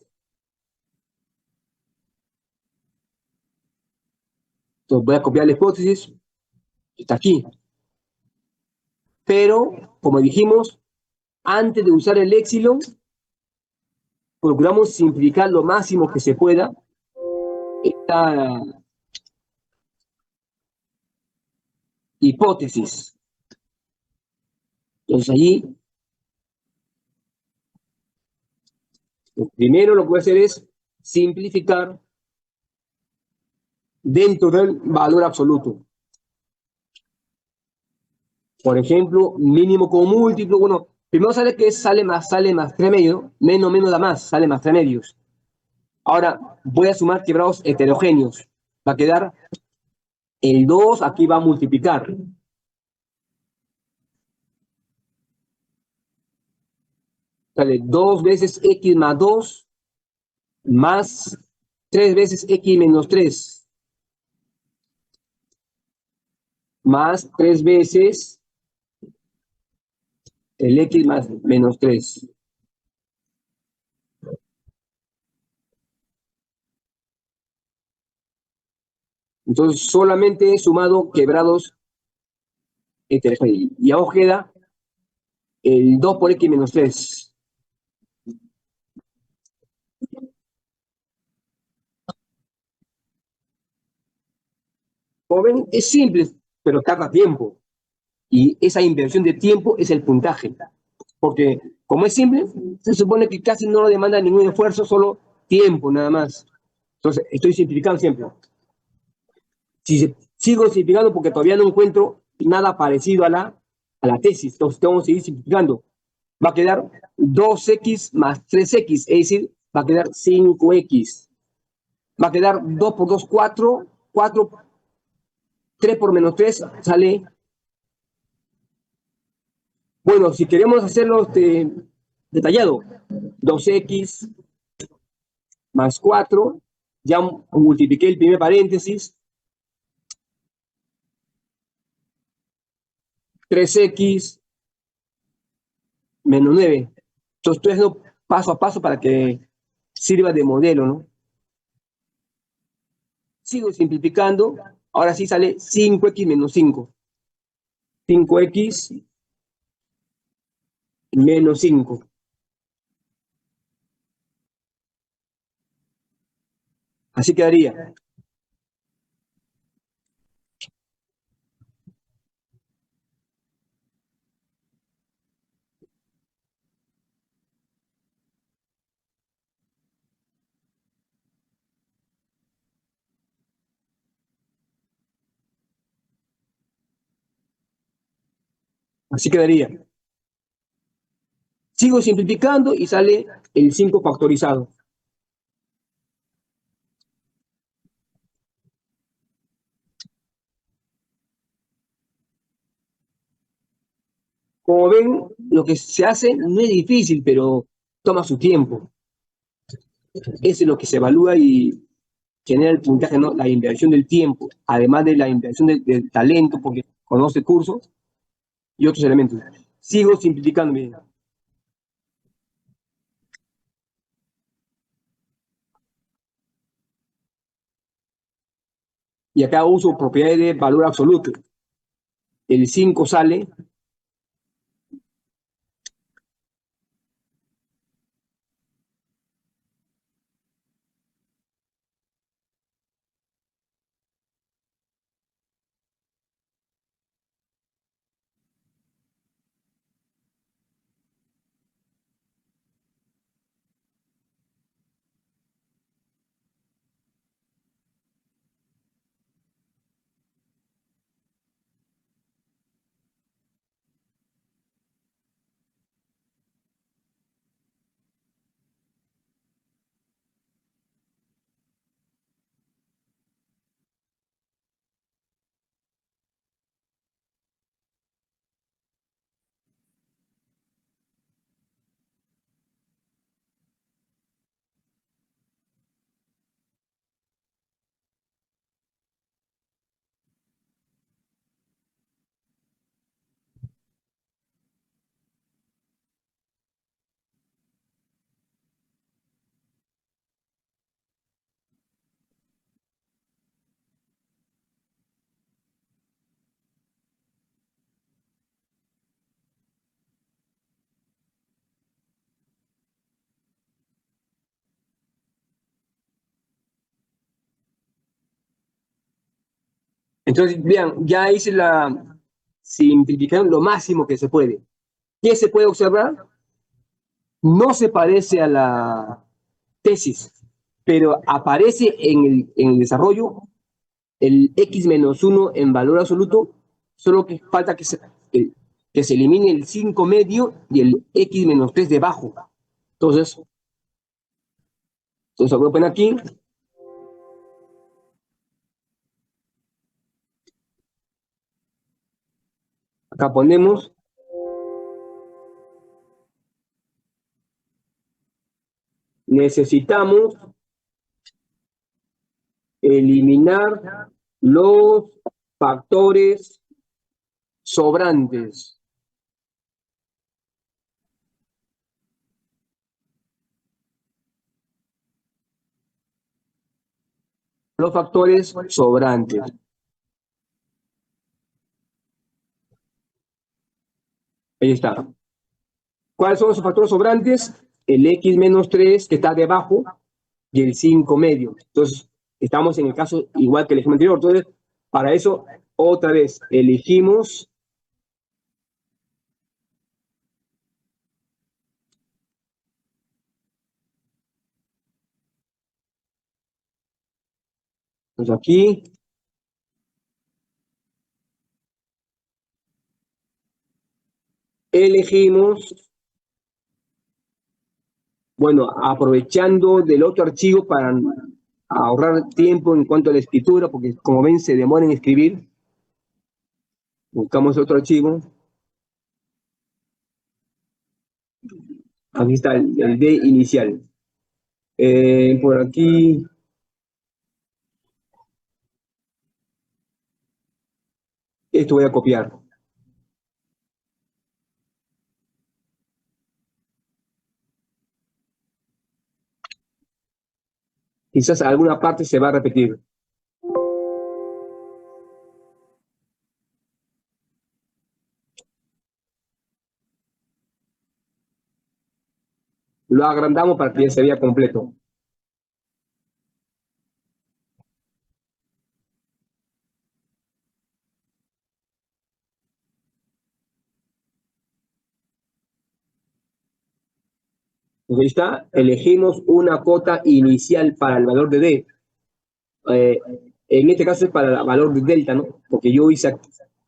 Entonces voy a copiar la hipótesis. Está aquí. Pero, como dijimos, antes de usar el épsilon, procuramos simplificar lo máximo que se pueda esta hipótesis. Entonces allí, lo primero lo que voy a hacer es simplificar dentro del valor absoluto. Por ejemplo, mínimo con múltiplo, bueno, primero sale que sale más 3 medios, menos da más, sale más 3 medios. Ahora voy a sumar quebrados heterogéneos. Va a quedar el 2, aquí va a multiplicar. Sale 2 veces X más 2 más 3 veces X menos 3 más 3 veces el X más menos 3. Entonces solamente he sumado quebrados heterogéneos. Y abajo queda el 2 por X menos 3. Como ven, es simple, pero tarda tiempo. Y esa inversión de tiempo es el puntaje. Porque como es simple, se supone que casi no demanda ningún esfuerzo, solo tiempo nada más. Entonces, estoy simplificando siempre. Si sigo simplificando porque todavía no encuentro nada parecido a la tesis, entonces tengo que seguir simplificando. Va a quedar 2X más 3X, es decir, va a quedar 5X. Va a quedar 2 por 2, 4, 4, 3 por menos 3 sale. Bueno, si queremos hacerlo detallado, 2X más 4, ya multipliqué el primer paréntesis, 3X menos 9. Entonces estoy haciendo paso a paso para que sirva de modelo, ¿no? Sigo simplificando, ahora sí sale 5X menos 5. 5X menos 5. Así quedaría. Así quedaría. Sigo simplificando y sale el 5 factorizado. Como ven, lo que se hace no es difícil, pero toma su tiempo. Eso es lo que se evalúa y genera el puntaje, ¿no? La inversión del tiempo, además de la inversión del talento, porque conoce cursos y otros elementos. Sigo simplificando. Bien. Y acá uso propiedades de valor absoluto. El 5 sale. Entonces, vean, ya hice la simplificación lo máximo que se puede. ¿Qué se puede observar? No se parece a la tesis, pero aparece en el desarrollo el x-1 en valor absoluto, solo que falta que se elimine el 5 medio y el x-3 debajo. Entonces voy a poner aquí. Acá ponemos necesitamos eliminar los factores sobrantes. Los factores sobrantes. Ahí está. ¿Cuáles son los factores sobrantes? El x-3 que está debajo y el 5 medio. Entonces, estamos en el caso igual que el ejemplo anterior. Entonces, para eso, otra vez, elegimos pues aquí elegimos, bueno, aprovechando del otro archivo para ahorrar tiempo en cuanto a la escritura, porque como ven se demora en escribir. Buscamos otro archivo. Aquí está el D inicial. Por aquí. Esto voy a copiar. Quizás alguna parte se va a repetir. Lo agrandamos para que ya se vea completo. Ahí está, elegimos una cota inicial para el valor de D. En este caso es para el valor de delta, ¿no? Porque yo hice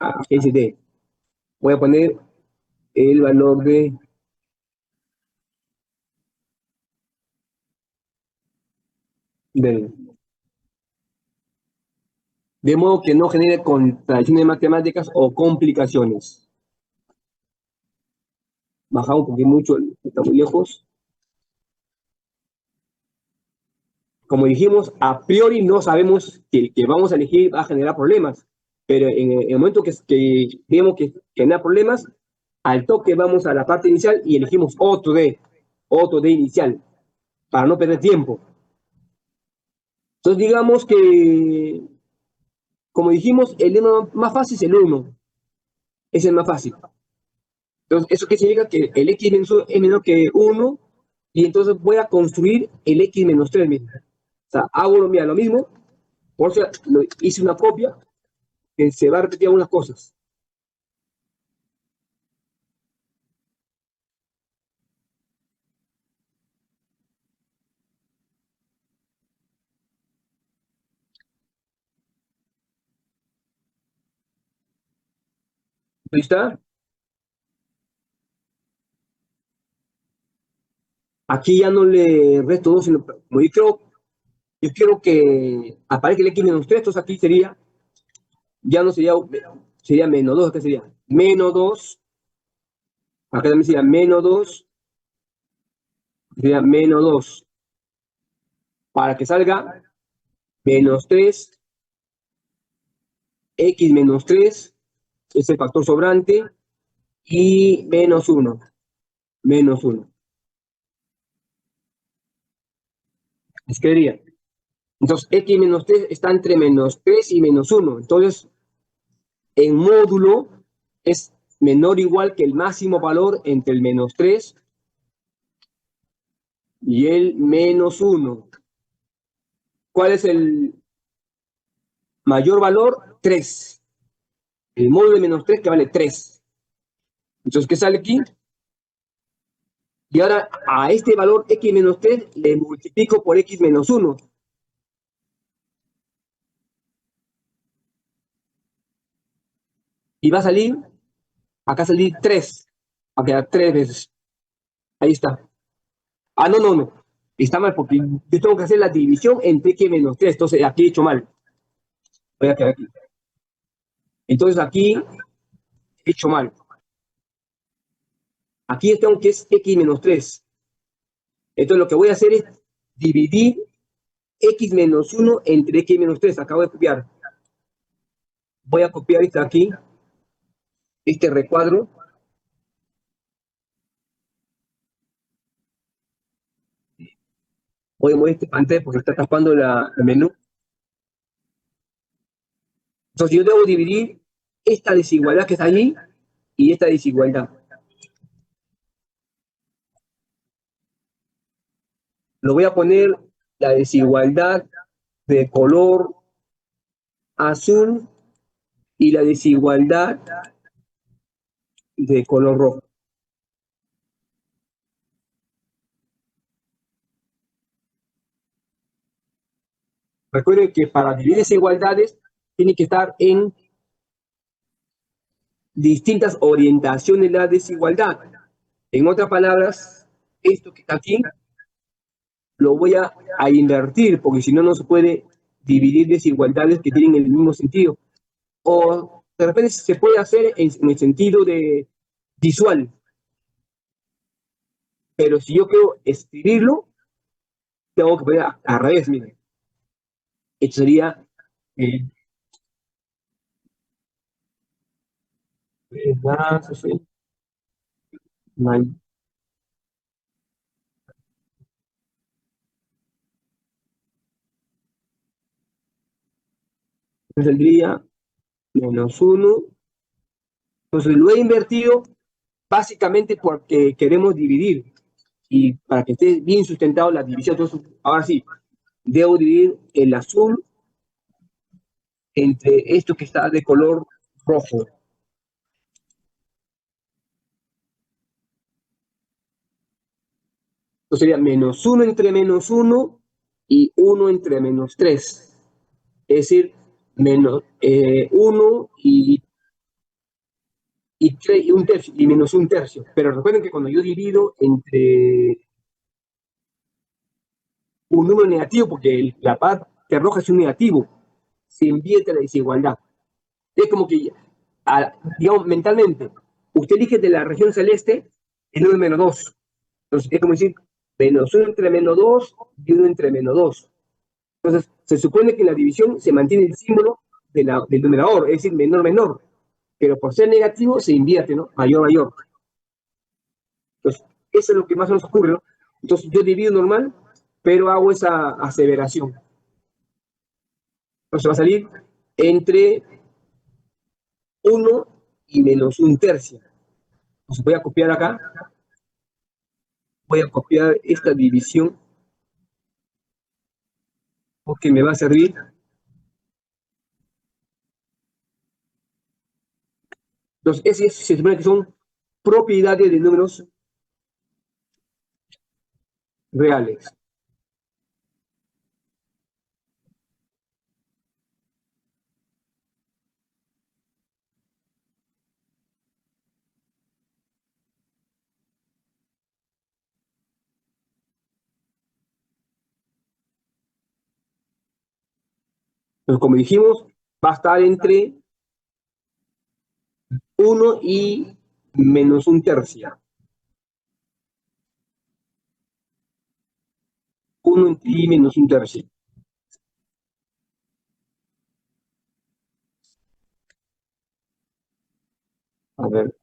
aquí dice D. Voy a poner el valor de delta. De modo que no genere contradicciones matemáticas o complicaciones. Bajamos porque mucho, está muy lejos. Como dijimos, a priori no sabemos que el que vamos a elegir va a generar problemas, pero en el momento que vemos que genera problemas, al toque vamos a la parte inicial y elegimos otro D inicial, para no perder tiempo. Entonces digamos que, como dijimos, el D más fácil es el 1, es el más fácil. Entonces, ¿eso qué significa? Que el X es menor que 1, y entonces voy a construir el X menos 3 mismo. O sea, hago lo mismo, por eso hice una copia que se va a repetir algunas cosas. ¿Ahí está? Aquí ya no le resto 2, sino como yo quiero que aparezca el X menos 3, entonces aquí sería, ya no sería menos 2, acá sería menos 2, acá también sería menos 2, sería menos 2, para que salga menos 3, X menos 3, es el factor sobrante, y menos 1, menos 1. Es que diría. Entonces, X menos 3 está entre menos 3 y menos 1. Entonces, en módulo es menor o igual que el máximo valor entre el menos 3 y el menos 1. ¿Cuál es el mayor valor? 3. El módulo de menos 3 que vale 3. Entonces, ¿qué sale aquí? Y ahora a este valor X menos 3 le multiplico por X menos 1. Y va a salir, acá salir 3. Va a quedar 3 veces. Ahí está. Ah, no. Está mal porque yo tengo que hacer la división entre X menos 3. Entonces aquí he hecho mal. Voy a quedar aquí. Entonces aquí he hecho mal. Aquí tengo que es X menos 3. Entonces lo que voy a hacer es dividir X menos 1 entre X menos 3. Acabo de copiar. Voy a copiar esto aquí. Este recuadro. Voy a mover este pantalla porque está tapando el menú. Entonces yo debo dividir esta desigualdad que está allí y esta desigualdad. Lo voy a poner la desigualdad de color azul y la desigualdad de color rojo. Recuerden que para dividir desigualdades tiene que estar en distintas orientaciones de la desigualdad. En otras palabras, esto que está aquí lo voy a invertir, porque si no, no se puede dividir desigualdades que tienen el mismo sentido. O de repente se puede hacer en el sentido de visual. Pero si yo quiero escribirlo, tengo que poner al revés, miren. Esto sería saldría menos 1. Entonces lo he invertido básicamente porque queremos dividir. Y para que esté bien sustentado la división, entonces ahora sí, debo dividir el azul entre esto que está de color rojo. Entonces sería menos 1 entre menos 1 y 1 entre menos 3. Es decir, menos 1 y 3 y 1/3 y menos 1/3. Pero recuerden que cuando yo divido entre un número negativo, porque la parte roja es un negativo, se invierte la desigualdad. Es como que, digamos, mentalmente, usted elige de la región celeste y 1 menos 2. Entonces, es como decir, menos 1 entre menos 2 y 1 entre menos 2. Entonces, se supone que en la división se mantiene el símbolo del numerador, es decir, menor, menor. Pero por ser negativo se invierte, ¿no? Mayor, mayor. Entonces, eso es lo que más nos ocurre, ¿no? Entonces, yo divido normal, pero hago esa aseveración. Entonces, va a salir entre 1 y menos 1 tercia. Entonces, voy a copiar acá. Voy a copiar esta división porque me va a servir. Entonces, se supone que son propiedades de números reales. Entonces, como dijimos, va a estar entre 1 y menos 1 tercia. 1 y menos 1 tercio. A ver.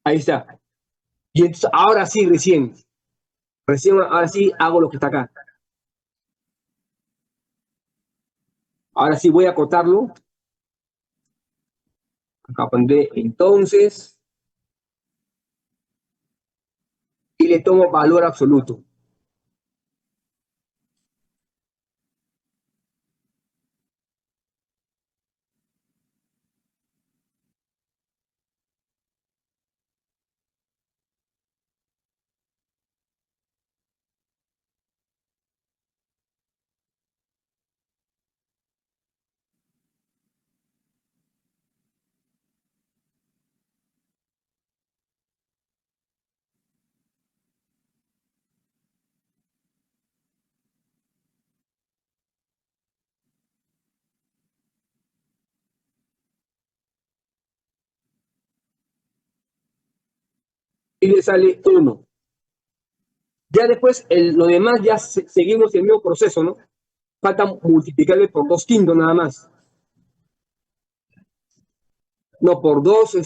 Ahí está. Y entonces, ahora sí, ahora sí hago lo que está acá. Ahora sí voy a acotarlo. Acá pondré entonces. Y le tomo valor absoluto. Y le sale 1. Ya después, lo demás ya seguimos el mismo proceso, ¿no? Falta multiplicarle por 2 quintos nada más. No, por 2,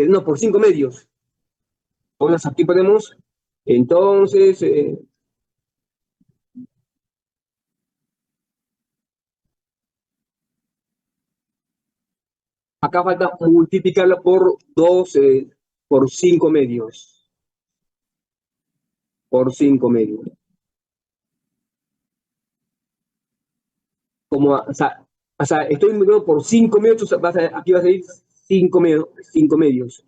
no, por 5 medios. Entonces aquí ponemos, entonces, acá falta multiplicarlo por 2, por 5 medios. Por 5 medios. Como, o sea, estoy multiplicando por 5 medios, aquí va a salir 5 medios.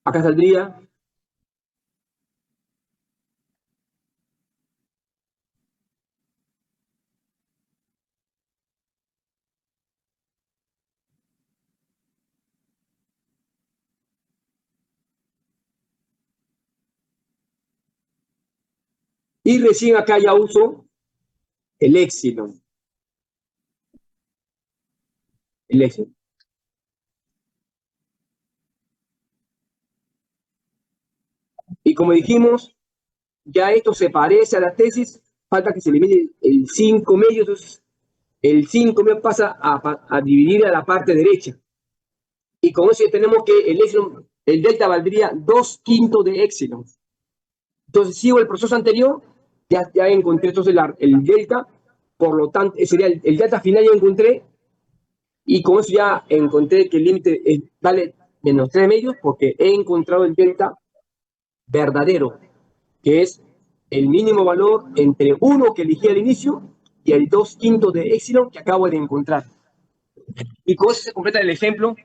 Acá saldría y recién acá ya uso el epsilon. El epsilon. Y como dijimos, ya esto se parece a la tesis, falta que se elimine el 5 medios, entonces el 5 medios pasa a dividir a la parte derecha. Y con eso ya tenemos que el epsilon, el delta valdría 2 quintos de epsilon. Entonces sigo el proceso anterior, ya encontré entonces el delta, por lo tanto, sería el delta final ya encontré, Y con eso ya encontré que el límite vale menos 3 medios porque he encontrado el delta verdadero, que es el mínimo valor entre 1 que elegí al inicio y el 2/5 de epsilon que acabo de encontrar. Y con eso se completa el ejemplo.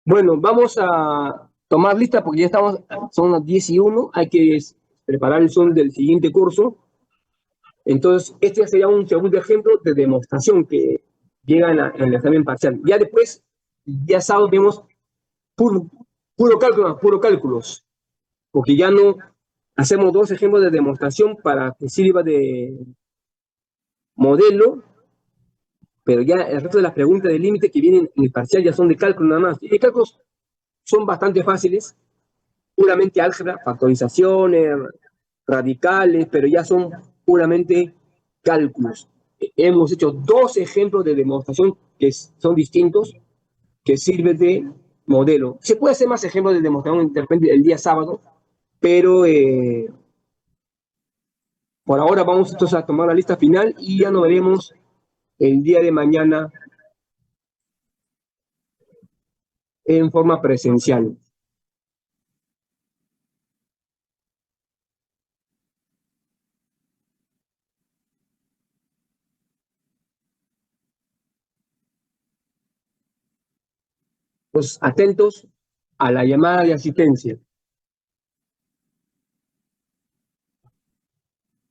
Bueno, vamos a tomar lista porque ya estamos, son las 10:01, hay que preparar el son del siguiente curso. Entonces, este sería un segundo ejemplo de demostración que llega en el examen parcial. Ya después, ya sábado vemos puro cálculos, porque ya no hacemos 2 ejemplos de demostración para que sirva de modelo, pero ya el resto de las preguntas de límite que vienen en el parcial ya son de cálculo nada más. Y de cálculos son bastante fáciles, puramente álgebra, factorizaciones, radicales, pero ya son puramente cálculos. Hemos hecho 2 ejemplos de demostración que son distintos, que sirven de modelo. Se puede hacer más ejemplos de demostración de repente el día sábado, pero por ahora vamos entonces a tomar la lista final y ya nos veremos el día de mañana en forma presencial. Pues atentos a la llamada de asistencia.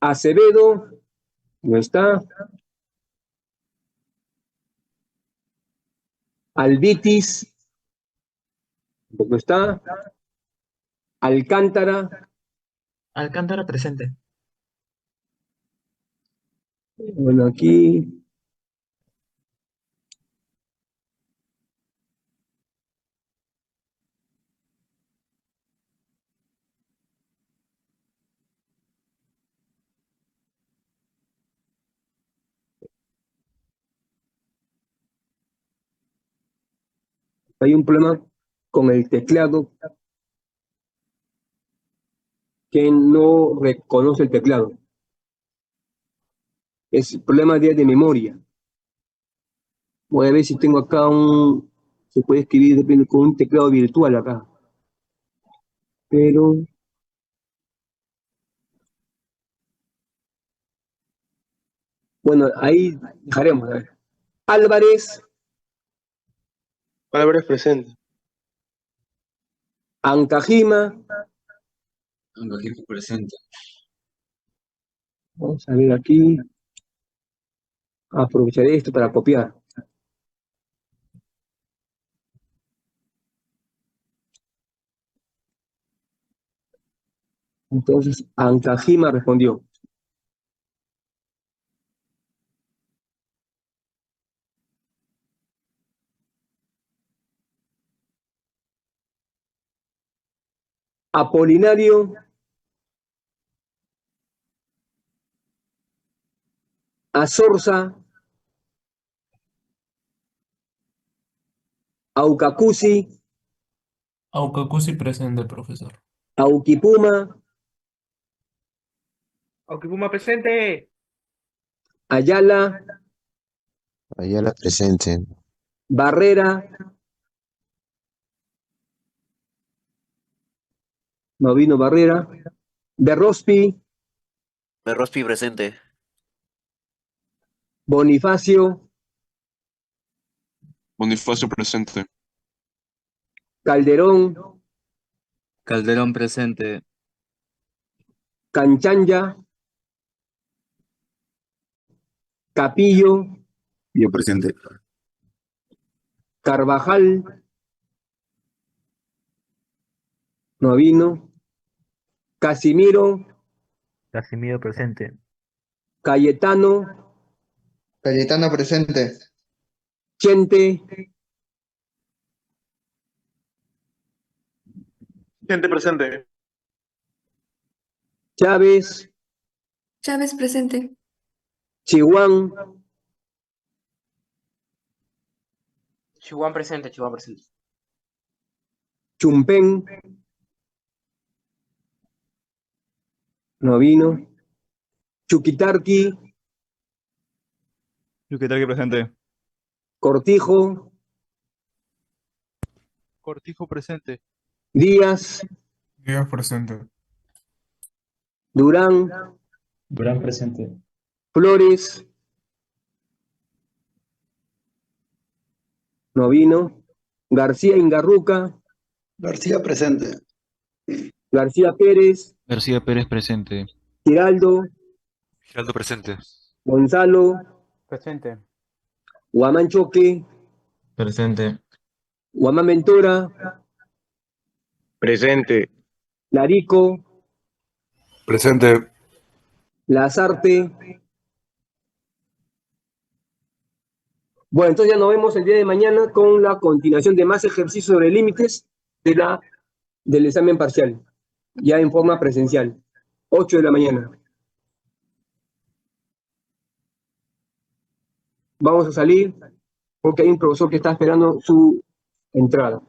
Acevedo, no está. Albitis, tampoco está. Alcántara, Alcántara presente. bueno, aquí. Hay un problema con el teclado que no reconoce el teclado. Es problema de memoria. Voy a ver si tengo acá se puede escribir depende, con un teclado virtual acá. Pero bueno, ahí dejaremos. A ver. Álvarez, Álvarez presente. Ancajima. Ancajima presente. Vamos a ver aquí. Aprovecharé esto para copiar. Entonces, Ancajima respondió. Apolinario, Azorza, Aucacusi, Aucacusi presente, profesor. Auquipuma, Aukipuma presente. Ayala, Ayala presente. Barrera, Novino Barrera. Berrospi, Berrospi presente. Bonifacio, Bonifacio presente. Calderón, Calderón presente. Canchanya, Capillo, Yo presente. Carvajal, no vino. Casimiro, Casimiro presente. Cayetano, Cayetano presente. Chente, Gente presente. Chávez, Chávez presente. Chihuán, Chihuahua presente, Chihuahua presente. Chumpén, no vino. Chuquitarqui, Yuquetarque presente. Cortijo, Cortijo presente. Díaz, Díaz presente. Durán, Durán presente. Flores, no vino. García Ingarruca, García presente. García Pérez, García Pérez presente. Giraldo, Giraldo presente. Gonzalo, Presente. Guamán Choque, Presente. Guamán Ventura, Presente. Larico, Presente. Lazarte. Bueno, entonces ya nos vemos el día de mañana con la continuación de más ejercicios sobre límites del examen parcial, ya en forma presencial, 8 de la mañana. Vamos a salir porque hay un profesor que está esperando su entrada.